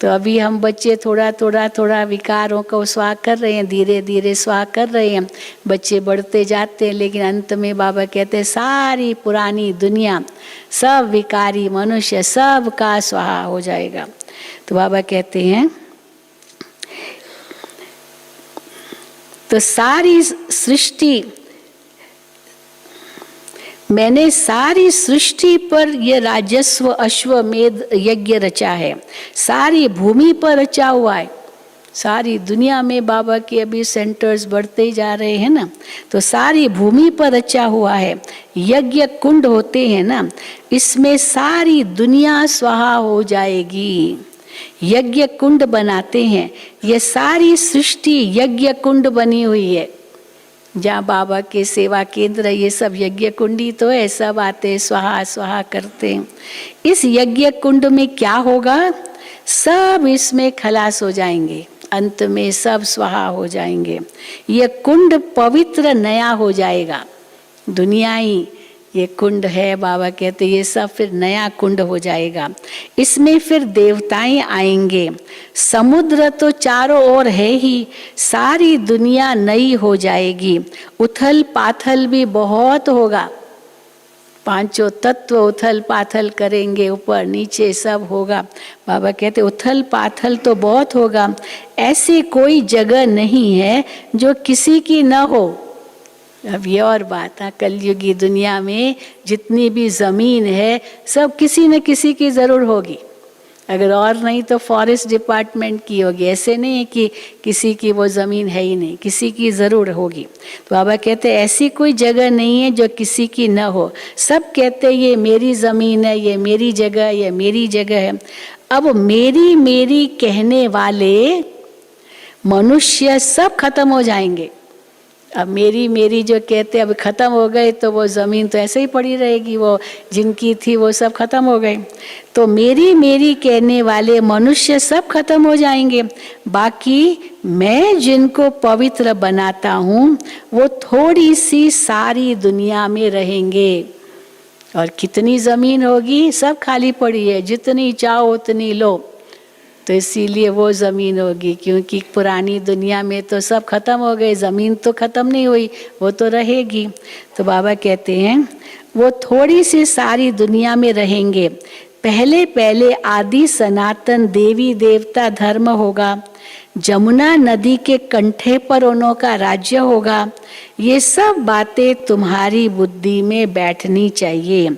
तो अभी हम बच्चे थोड़ा विकारों को स्वाहा कर रहे हैं, धीरे धीरे स्वाहा कर रहे हैं, बच्चे बढ़ते जाते हैं, लेकिन अंत में बाबा कहते हैं सारी पुरानी दुनिया, सब विकारी मनुष्य, सब का स्वाहा हो जाएगा। तो बाबा कहते हैं तो सारी सृष्टि, मैंने सारी सृष्टि पर यह राजस्व अश्वमेध यज्ञ रचा है, सारी भूमि पर रचा हुआ है। सारी दुनिया में बाबा के अभी सेंटर्स बढ़ते ही जा रहे हैं ना, तो सारी भूमि पर रचा हुआ है। यज्ञ कुंड होते हैं ना, इसमें सारी दुनिया स्वाहा हो जाएगी। यज्ञ कुंड बनाते हैं, ये सारी सृष्टि यज्ञ कुंड बनी हुई है। जहाँ बाबा के सेवा केंद्र, ये सब यज्ञ कुंडी तो है, सब आते स्वाहा स्वाहा करते हैं। इस यज्ञ कुंड में क्या होगा? सब इसमें खलास हो जाएंगे, अंत में सब स्वाहा हो जाएंगे। ये कुंड पवित्र नया हो जाएगा। दुनिया ही ये कुंड है, बाबा कहते ये सब फिर नया कुंड हो जाएगा। इसमें फिर देवताएं आएंगे। समुद्र तो चारों ओर है ही, सारी दुनिया नई हो जाएगी। उथल पाथल भी बहुत होगा, पांचों तत्व उथल पाथल करेंगे, ऊपर नीचे सब होगा। बाबा कहते उथल पाथल तो बहुत होगा, ऐसी कोई जगह नहीं है जो किसी की न हो। अब ये और बात है, कलयुगी दुनिया में जितनी भी जमीन है सब किसी न किसी की जरूर होगी। अगर और नहीं तो फॉरेस्ट डिपार्टमेंट की होगी। ऐसे नहीं है कि किसी की वो ज़मीन है ही नहीं, किसी की ज़रूर होगी। तो बाबा कहते हैं ऐसी कोई जगह नहीं है जो किसी की न हो। सब कहते हैं ये मेरी ज़मीन है, ये मेरी जगह, ये मेरी जगह है। अब मेरी मेरी कहने वाले मनुष्य सब खत्म हो जाएंगे। अब मेरी मेरी जो कहते अब ख़त्म हो गए तो वो ज़मीन तो ऐसे ही पड़ी रहेगी, वो जिनकी थी वो सब खत्म हो गए। तो मेरी मेरी कहने वाले मनुष्य सब खत्म हो जाएंगे, बाकी मैं जिनको पवित्र बनाता हूँ वो थोड़ी सी सारी दुनिया में रहेंगे। और कितनी ज़मीन होगी, सब खाली पड़ी है, जितनी चाहो उतनी लो। तो इसीलिए वो ज़मीन होगी, क्योंकि पुरानी दुनिया में तो सब खत्म हो गए, ज़मीन तो खत्म नहीं हुई, वो तो रहेगी। तो बाबा कहते हैं वो थोड़ी सी सारी दुनिया में रहेंगे। पहले पहले आदि सनातन देवी देवता धर्म होगा, जमुना नदी के कंठे पर उन्हों का राज्य होगा। ये सब बातें तुम्हारी बुद्धि में बैठनी चाहिए,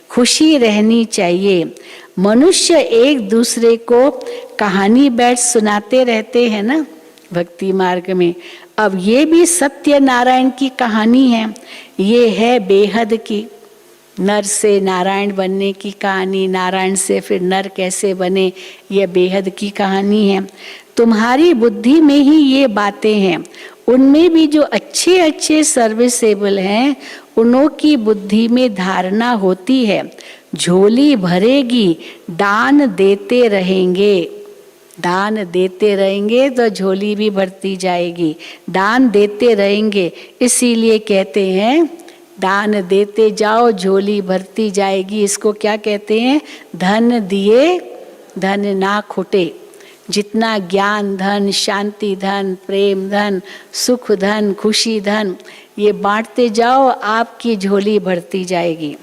खुशी रहनी चाहिए। मनुष्य एक दूसरे को कहानी बैठ सुनाते रहते हैं ना भक्ति मार्ग में। अब ये भी सत्यनारायण की कहानी है, ये है बेहद की। नर से नारायण बनने की कहानी, नारायण से फिर नर कैसे बने, ये बेहद की कहानी है। तुम्हारी बुद्धि में ही ये बातें हैं। उनमें भी जो अच्छे अच्छे सर्विसेबल हैं उन्हों की बुद्धि में धारणा होती है। झोली भरेगी, दान देते रहेंगे। दान देते रहेंगे तो झोली भी भरती जाएगी, दान देते रहेंगे। इसीलिए कहते हैं दान देते जाओ झोली भरती जाएगी। इसको क्या कहते हैं? धन दिए धन ना खुटे। जितना ज्ञान धन, शांति धन, प्रेम धन, सुख धन, खुशी धन, ये बांटते जाओ, आपकी झोली भरती जाएगी।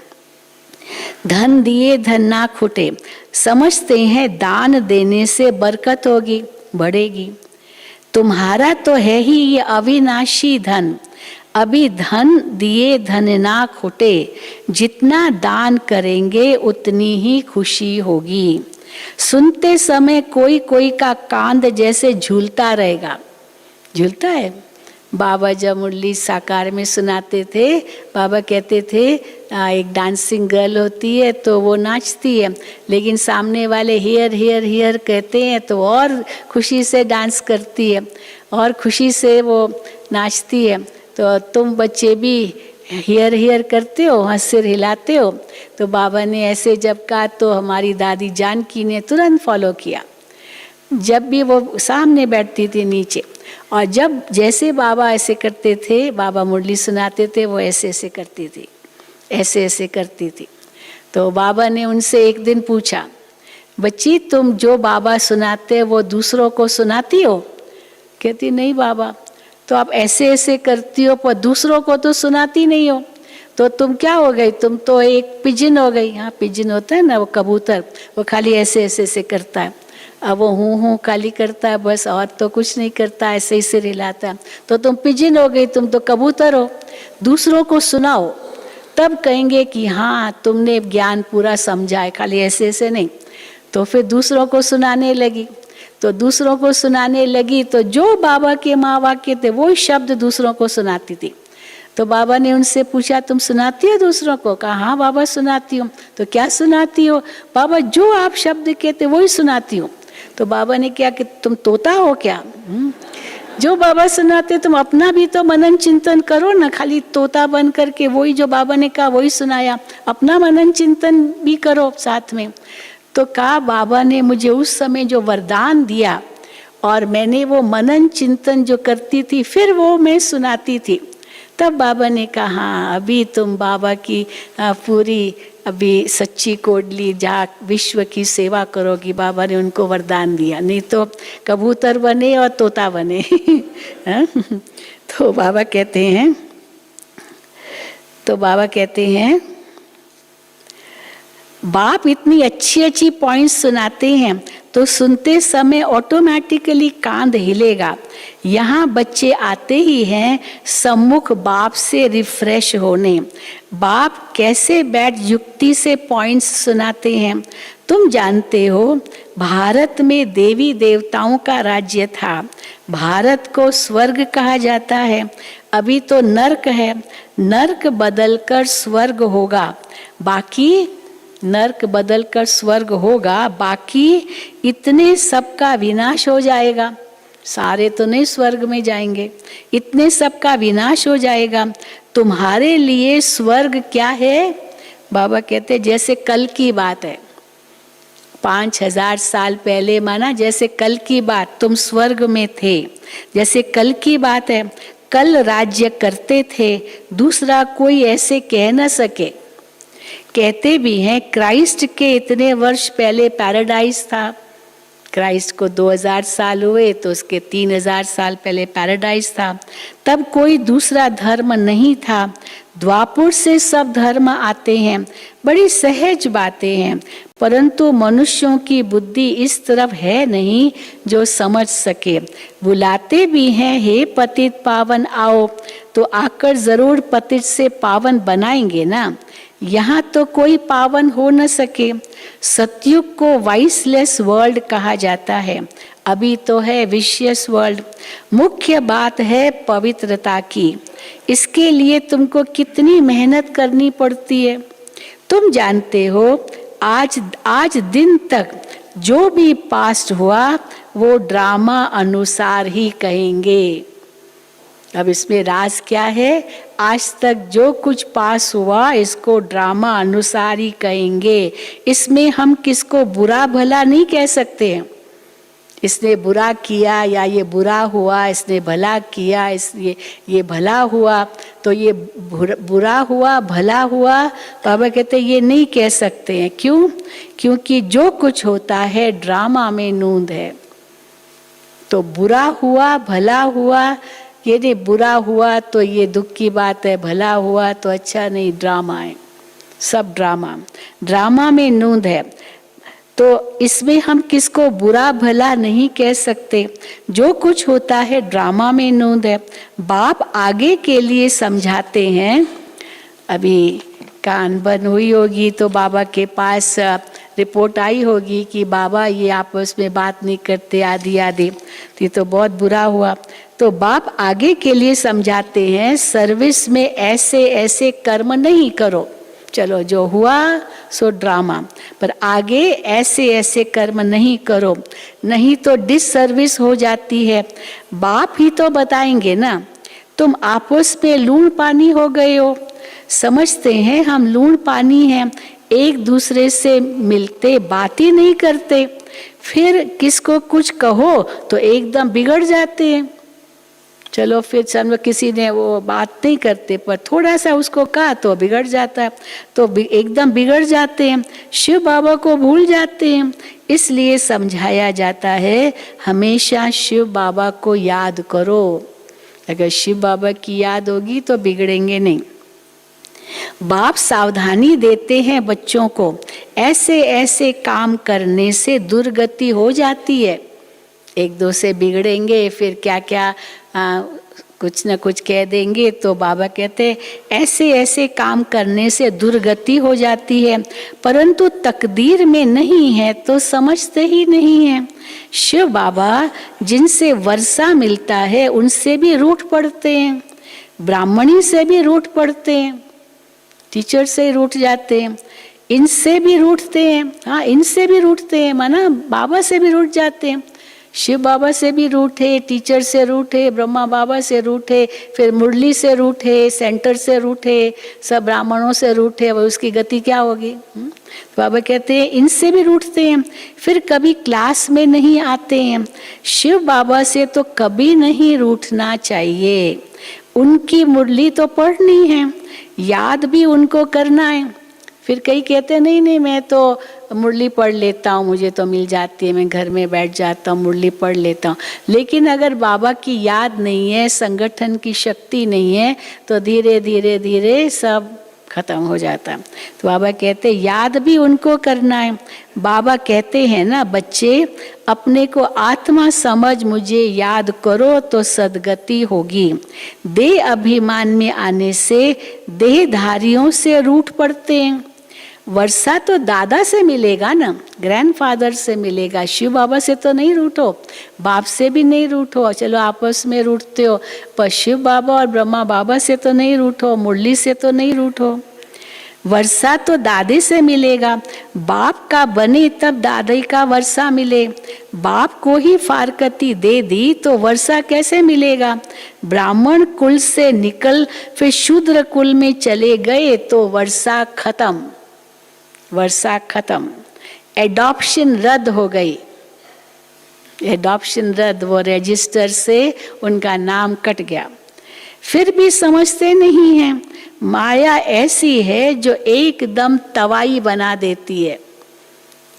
धन दिए धन ना खुटे। समझते हैं दान देने से बरकत होगी, बढ़ेगी। तुम्हारा तो है ही ये अविनाशी धन। अभी धन दिए धन ना खुटे। जितना दान करेंगे उतनी ही खुशी होगी। सुनते समय कोई कोई का कांध जैसे झूलता रहेगा। झूलता है। बाबा जब मुरली साकार में सुनाते थे, बाबा कहते थे एक डांसिंग गर्ल होती है तो वो नाचती है, लेकिन सामने वाले हियर हियर हियर कहते हैं तो और खुशी से डांस करती है और खुशी से वो नाचती है। तो तुम बच्चे भी हियर हियर करते हो, सिर हिलाते हो। तो बाबा ने ऐसे जब कहा तो हमारी दादी जानकी ने तुरंत फॉलो किया। जब भी वो सामने बैठती थी नीचे, और जब जैसे बाबा ऐसे करते थे, बाबा मुरली सुनाते थे, वो ऐसे ऐसे करती थी, ऐसे ऐसे करती थी। तो बाबा ने उनसे एक दिन पूछा, बच्ची तुम जो बाबा सुनाते वो दूसरों को सुनाती हो? कहती नहीं बाबा। तो आप ऐसे ऐसे करती हो पर दूसरों को तो सुनाती नहीं हो, तो तुम क्या हो गई? तुम तो एक पिजन हो गई। हाँ, पिजन होता है ना, वो कबूतर, वो खाली ऐसे ऐसे ऐसे करता है। अब वो हूँ खाली करता है बस, और तो कुछ नहीं करता, ऐसे ही सिर हिलाता है। तो तुम पिजन हो गई, तुम तो कबूतर हो। दूसरों को सुनाओ, तब कहेंगे कि हाँ तुमने ज्ञान पूरा समझा है, खाली ऐसे ऐसे नहीं। तो फिर दूसरों को सुनाने लगी। तो दूसरों को सुनाने लगी तो जो बाबा के माँ वाक्य थे वो शब्द दूसरों को सुनाती थी। तो बाबा ने उनसे पूछा तुम सुनाती हो दूसरों को? कहा हाँ बाबा सुनाती हूँ। तो क्या सुनाती हो? बाबा जो आप शब्द कहते वही सुनाती हूँ। तो बाबा ने क्या कि तुम तोता हो क्या? जो बाबा सुनाते तुम अपना भी तो मनन चिंतन करो ना, खाली तोता बन करके वही जो बाबा ने कहा वही सुनाया, अपना मनन चिंतन भी करो साथ में। तो कहा बाबा ने मुझे उस समय जो वरदान दिया और मैंने वो मनन चिंतन जो करती थी फिर वो मैं सुनाती थी। तब बाबा ने कहा हाँ अभी तुम बाबा की पूरी अभी सच्ची कोडली जहाँ विश्व की सेवा करोगी। बाबा ने उनको वरदान दिया, नहीं तो कबूतर बने और तोता बने। तो बाबा कहते हैं बाप इतनी अच्छी अच्छी पॉइंट्स सुनाते हैं तो सुनते समय ऑटोमेटिकली कांध हिलेगा। यहाँ बच्चे आते ही हैं सम्मुख बाप से रिफ्रेश होने। बाप कैसे बैठ युक्ति से पॉइंट्स सुनाते हैं। तुम जानते हो भारत में देवी देवताओं का राज्य था। भारत को स्वर्ग कहा जाता है। अभी तो नर्क है, नर्क बदलकर स्वर्ग होगा। बाकी नर्क बदलकर स्वर्ग होगा, बाकी इतने सबका विनाश हो जाएगा। सारे तो नहीं स्वर्ग में जाएंगे, इतने सबका विनाश हो जाएगा। तुम्हारे लिए स्वर्ग क्या है? बाबा कहते जैसे कल की बात है, 5000 साल पहले माना जैसे कल की बात, तुम स्वर्ग में थे, जैसे कल की बात है। कल राज्य करते थे, दूसरा कोई ऐसे कह न सके। कहते भी हैं क्राइस्ट के इतने वर्ष पहले पैराडाइज था। क्राइस्ट को 2000 साल हुए तो उसके 3000 साल पहले पैराडाइज था। तब कोई दूसरा धर्म नहीं था। द्वापुर से सब धर्म आते हैं, बड़ी सहज बातें हैं, परंतु मनुष्यों की बुद्धि इस तरफ है नहीं जो समझ सके। बुलाते भी हैं हे पतित पावन आओ, तो आकर जरूर पतित से पावन बनाएंगे ना। यहाँ तो कोई पावन हो न सके। सतयुग को वाइसलेस वर्ल्ड कहा जाता है, अभी तो है विशियस वर्ल्ड। मुख्य बात है पवित्रता की। इसके लिए तुमको कितनी मेहनत करनी पड़ती है। तुम जानते हो आज दिन तक जो भी पास्ट हुआ वो ड्रामा अनुसार ही कहेंगे। अब इसमें राज क्या है? आज तक जो कुछ पास हुआ इसको ड्रामा अनुसार ही कहेंगे। इसमें हम किसको बुरा भला नहीं कह सकते हैं। इसने बुरा किया या ये बुरा हुआ, इसने भला किया इसलिए ये भला हुआ, तो ये बुरा हुआ भला हुआ। बाबा कहते ये नहीं कह सकते हैं। क्यों? क्योंकि जो कुछ होता है ड्रामा में नूंद है। तो बुरा हुआ भला हुआ, ये नहीं बुरा हुआ तो ये दुख की बात है, भला हुआ तो अच्छा नहीं, ड्रामा है, सब ड्रामा में नूंद है। तो इसमें हम किसको बुरा भला नहीं कह सकते। जो कुछ होता है ड्रामा में नूंद है। बाप आगे के लिए समझाते हैं। अभी कान बंद हुई होगी तो बाबा के पास रिपोर्ट आई होगी कि बाबा ये आपस में बात नहीं करते आदि। तो ये तो बहुत बुरा हुआ। तो बाप आगे के लिए समझाते हैं सर्विस में ऐसे ऐसे कर्म नहीं करो। चलो जो हुआ सो ड्रामा, पर आगे ऐसे ऐसे कर्म नहीं करो, नहीं तो डिससर्विस हो जाती है। बाप ही तो बताएंगे ना। तुम आपस में लूण पानी हो गए हो। समझते हैं हम लूण पानी हैं, एक दूसरे से मिलते बात ही नहीं करते, फिर किसको कुछ कहो तो एकदम बिगड़ जाते हैं। चलो फिर समझो किसी ने वो बात नहीं करते पर थोड़ा सा उसको कहा तो बिगड़ जाता है, तो एकदम बिगड़ जाते हैं, शिव बाबा को भूल जाते हैं। इसलिए समझाया जाता है हमेशा शिव बाबा को याद करो। अगर शिव बाबा की याद होगी तो बिगड़ेंगे नहीं। बाप सावधानी देते हैं बच्चों को, ऐसे ऐसे काम करने से दुर्गति हो जाती है। एक दो से बिगड़ेंगे फिर क्या क्या कुछ न कुछ कह देंगे, तो बाबा कहते ऐसे ऐसे काम करने से दुर्गति हो जाती है, परंतु तकदीर में नहीं है तो समझते ही नहीं है। शिव बाबा जिनसे वर्षा मिलता है उनसे भी रूठ पड़ते हैं, ब्राह्मणी से भी रूठ पड़ते हैं, टीचर से रूठ जाते हैं, इनसे भी रूठते हैं। हाँ, इनसे भी रूठते हैं, माना बाबा से भी रूठ जाते हैं। शिव बाबा से भी रूठे, टीचर से रूठे, ब्रह्मा बाबा से रूठे, फिर मुरली से रूठे, सेंटर से रूठे, सब ब्राह्मणों से रूठे, अब उसकी गति क्या होगी। बाबा कहते हैं इनसे भी रूठते हैं, फिर कभी क्लास में नहीं आते हैं। शिव बाबा से तो कभी नहीं रूठना चाहिए। उनकी मुरली तो पढ़नी है, याद भी उनको करना है। फिर कई कहते हैं नहीं मैं तो मुरली पढ़ लेता हूँ, मुझे तो मिल जाती है, मैं घर में बैठ जाता हूँ मुरली पढ़ लेता हूँ। लेकिन अगर बाबा की याद नहीं है, संगठन की शक्ति नहीं है, तो धीरे धीरे धीरे सब खत्म हो जाता। तो बाबा कहते याद भी उनको करना है। बाबा कहते हैं ना, बच्चे अपने को आत्मा समझ मुझे याद करो तो सद्गति होगी। देह अभिमान में आने से देहधारियों से रूठ पड़ते हैं। वर्षा तो दादा से मिलेगा ना, ग्रैंडफादर से मिलेगा, शिव बाबा से तो नहीं रूठो, बाप से भी नहीं रूठो, चलो आपस में रूठते हो, पर शिव बाबा और ब्रह्मा बाबा से तो नहीं रूठो, मुरली से तो नहीं रूठो। वर्षा तो दादी से मिलेगा, बाप का बने तब दादी का वर्षा मिले। बाप को ही फारकती दे दी तो वर्षा कैसे मिलेगा। ब्राह्मण कुल से निकल फिर शूद्र कुल में चले गए तो वर्षा खत्म, वर्षा खत्म। एडॉप्शन रद्द हो गई, एडॉप्शन रद्द, वो रजिस्टर से उनका नाम कट गया। फिर भी समझते नहीं हैं, माया ऐसी है जो एकदम तवाई बना देती है।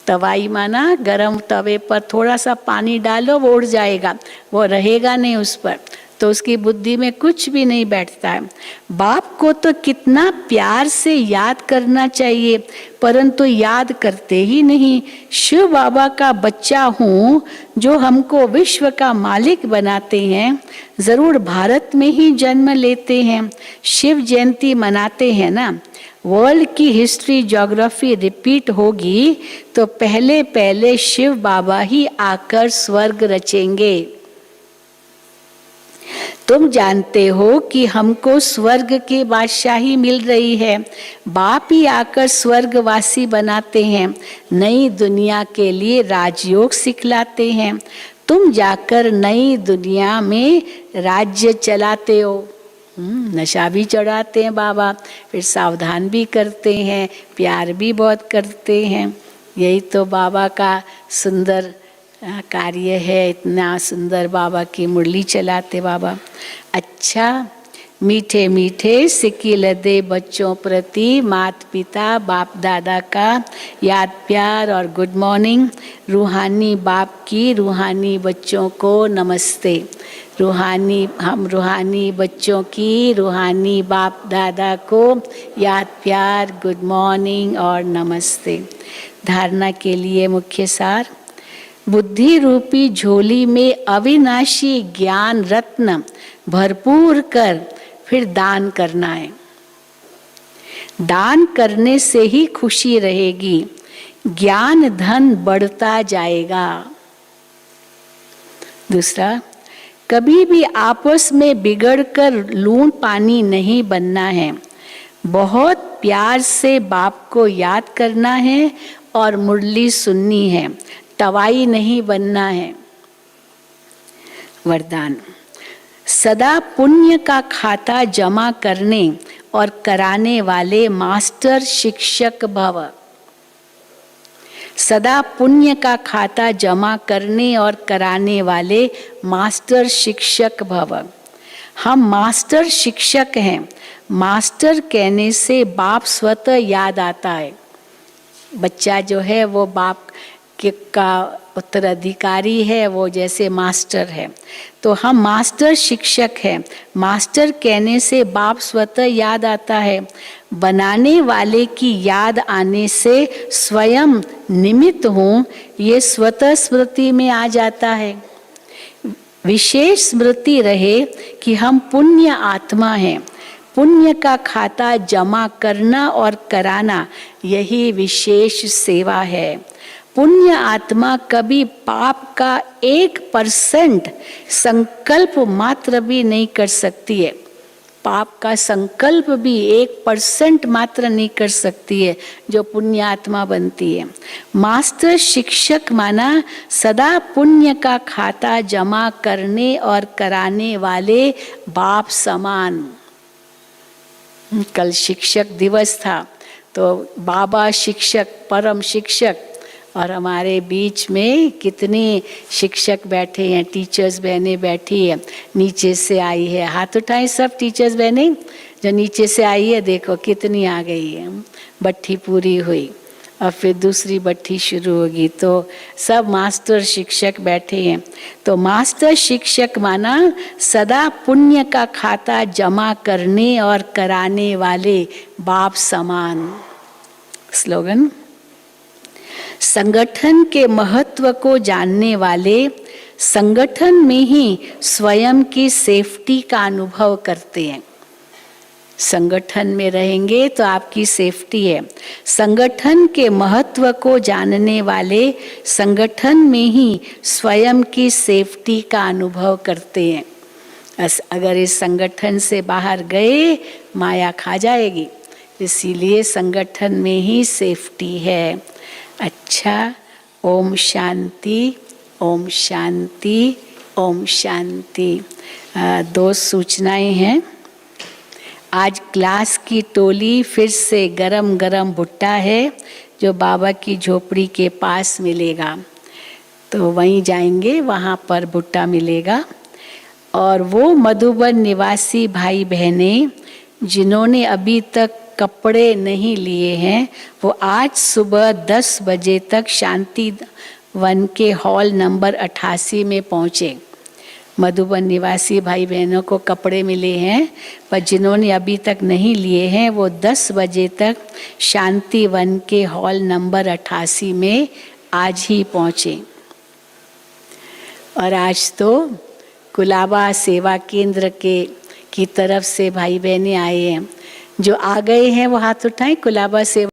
तवाई माना गरम तवे पर थोड़ा सा पानी डालो वो उड़ जाएगा, वो रहेगा नहीं उस पर, तो उसकी बुद्धि में कुछ भी नहीं बैठता है। बाप को तो कितना प्यार से याद करना चाहिए, परंतु याद करते ही नहीं। शिव बाबा का बच्चा हूँ जो हमको विश्व का मालिक बनाते हैं, जरूर भारत में ही जन्म लेते हैं। शिव जयंती मनाते हैं ना, वर्ल्ड की हिस्ट्री ज्योग्राफी रिपीट होगी तो पहले पहले शिव बाबा ही आकर स्वर्ग रचेंगे। तुम जानते हो कि हमको स्वर्ग की बादशाही मिल रही है, बाप ही आकर स्वर्गवासी बनाते हैं, नई दुनिया के लिए राजयोग सिखलाते हैं। तुम जाकर नई दुनिया में राज्य चलाते हो। नशा भी चढ़ाते हैं बाबा, फिर सावधान भी करते हैं, प्यार भी बहुत करते हैं। यही तो बाबा का सुंदर कार्य है, इतना सुंदर बाबा की मुरली चलाते बाबा। अच्छा, मीठे मीठे सिकिल दे बच्चों प्रति माता पिता बाप दादा का याद प्यार और गुड मॉर्निंग। रूहानी बाप की रूहानी बच्चों को नमस्ते। रूहानी, हम रूहानी बच्चों की रूहानी बाप दादा को याद प्यार, गुड मॉर्निंग और नमस्ते। धारणा के लिए मुख्य सार, बुद्धि रूपी झोली में अविनाशी ज्ञान रत्न भरपूर कर फिर दान करना है। दान करने से ही खुशी रहेगी, ज्ञान धन बढ़ता जाएगा। दूसरा, कभी भी आपस में बिगड़कर लूण पानी नहीं बनना है। बहुत प्यार से बाप को याद करना है और मुरली सुननी है, तवाई नहीं बनना है। वरदान, सदा पुण्य का खाता जमा करने और कराने वाले मास्टर शिक्षक भव। सदा पुण्य का खाता जमा करने और कराने वाले मास्टर शिक्षक भव। हम मास्टर शिक्षक हैं। मास्टर कहने से बाप स्वतः याद आता है। बच्चा जो है वो बाप का उत्तराधिकारी है, वो जैसे मास्टर है। तो हम मास्टर शिक्षक हैं। मास्टर कहने से बाप स्वतः याद आता है। बनाने वाले की याद आने से स्वयं निमित्त हूँ, ये स्वतः स्मृति में आ जाता है। विशेष स्मृति रहे कि हम पुण्य आत्मा हैं। पुण्य का खाता जमा करना और कराना, यही विशेष सेवा है। पुण्य आत्मा कभी पाप का 1% संकल्प मात्र भी नहीं कर सकती है। पाप का संकल्प भी 1% मात्र नहीं कर सकती है जो पुण्य आत्मा बनती है। मास्टर शिक्षक माना सदा पुण्य का खाता जमा करने और कराने वाले बाप समान। कल शिक्षक दिवस था, तो बाबा शिक्षक, परम शिक्षक, और हमारे बीच में कितनी शिक्षक बैठे हैं, टीचर्स बहनें बैठी है। नीचे से आई है, हाथ उठाएं सब टीचर्स बहनें जो नीचे से आई है, देखो कितनी आ गई है, बट्ठी पूरी हुई। और फिर दूसरी भट्ठी शुरू होगी। तो सब मास्टर शिक्षक बैठे हैं। तो मास्टर शिक्षक माना सदा पुण्य का खाता जमा करने और कराने वाले बाप समान। स्लोगन, संगठन के महत्व को जानने वाले संगठन में ही स्वयं की सेफ्टी का अनुभव करते हैं। संगठन में रहेंगे तो आपकी सेफ्टी है। संगठन के महत्व को जानने वाले संगठन में ही स्वयं की सेफ्टी का अनुभव करते हैं। अगर इस संगठन से बाहर गए माया खा जाएगी, इसीलिए संगठन में ही सेफ्टी है। अच्छा, ओम शांति, ओम शांति, ओम शांति। दो सूचनाएं हैं। आज क्लास की टोली फिर से गरम गरम भुट्टा है जो बाबा की झोपड़ी के पास मिलेगा, तो वहीं जाएंगे, वहाँ पर भुट्टा मिलेगा। और वो मधुबन निवासी भाई बहनें जिन्होंने अभी तक कपड़े नहीं लिए हैं, वो आज सुबह 10 बजे तक शांति वन के हॉल नंबर 88 में पहुँचे। मधुबन निवासी भाई बहनों को कपड़े मिले हैं, पर जिन्होंने अभी तक नहीं लिए हैं वो 10 बजे तक शांति वन के हॉल नंबर 88 में आज ही पहुँचे। और आज तो कुलाबा सेवा केंद्र की तरफ से भाई बहनें आए हैं। जो आ गए हैं वो हाथ उठाएं। कुलाबा सेवा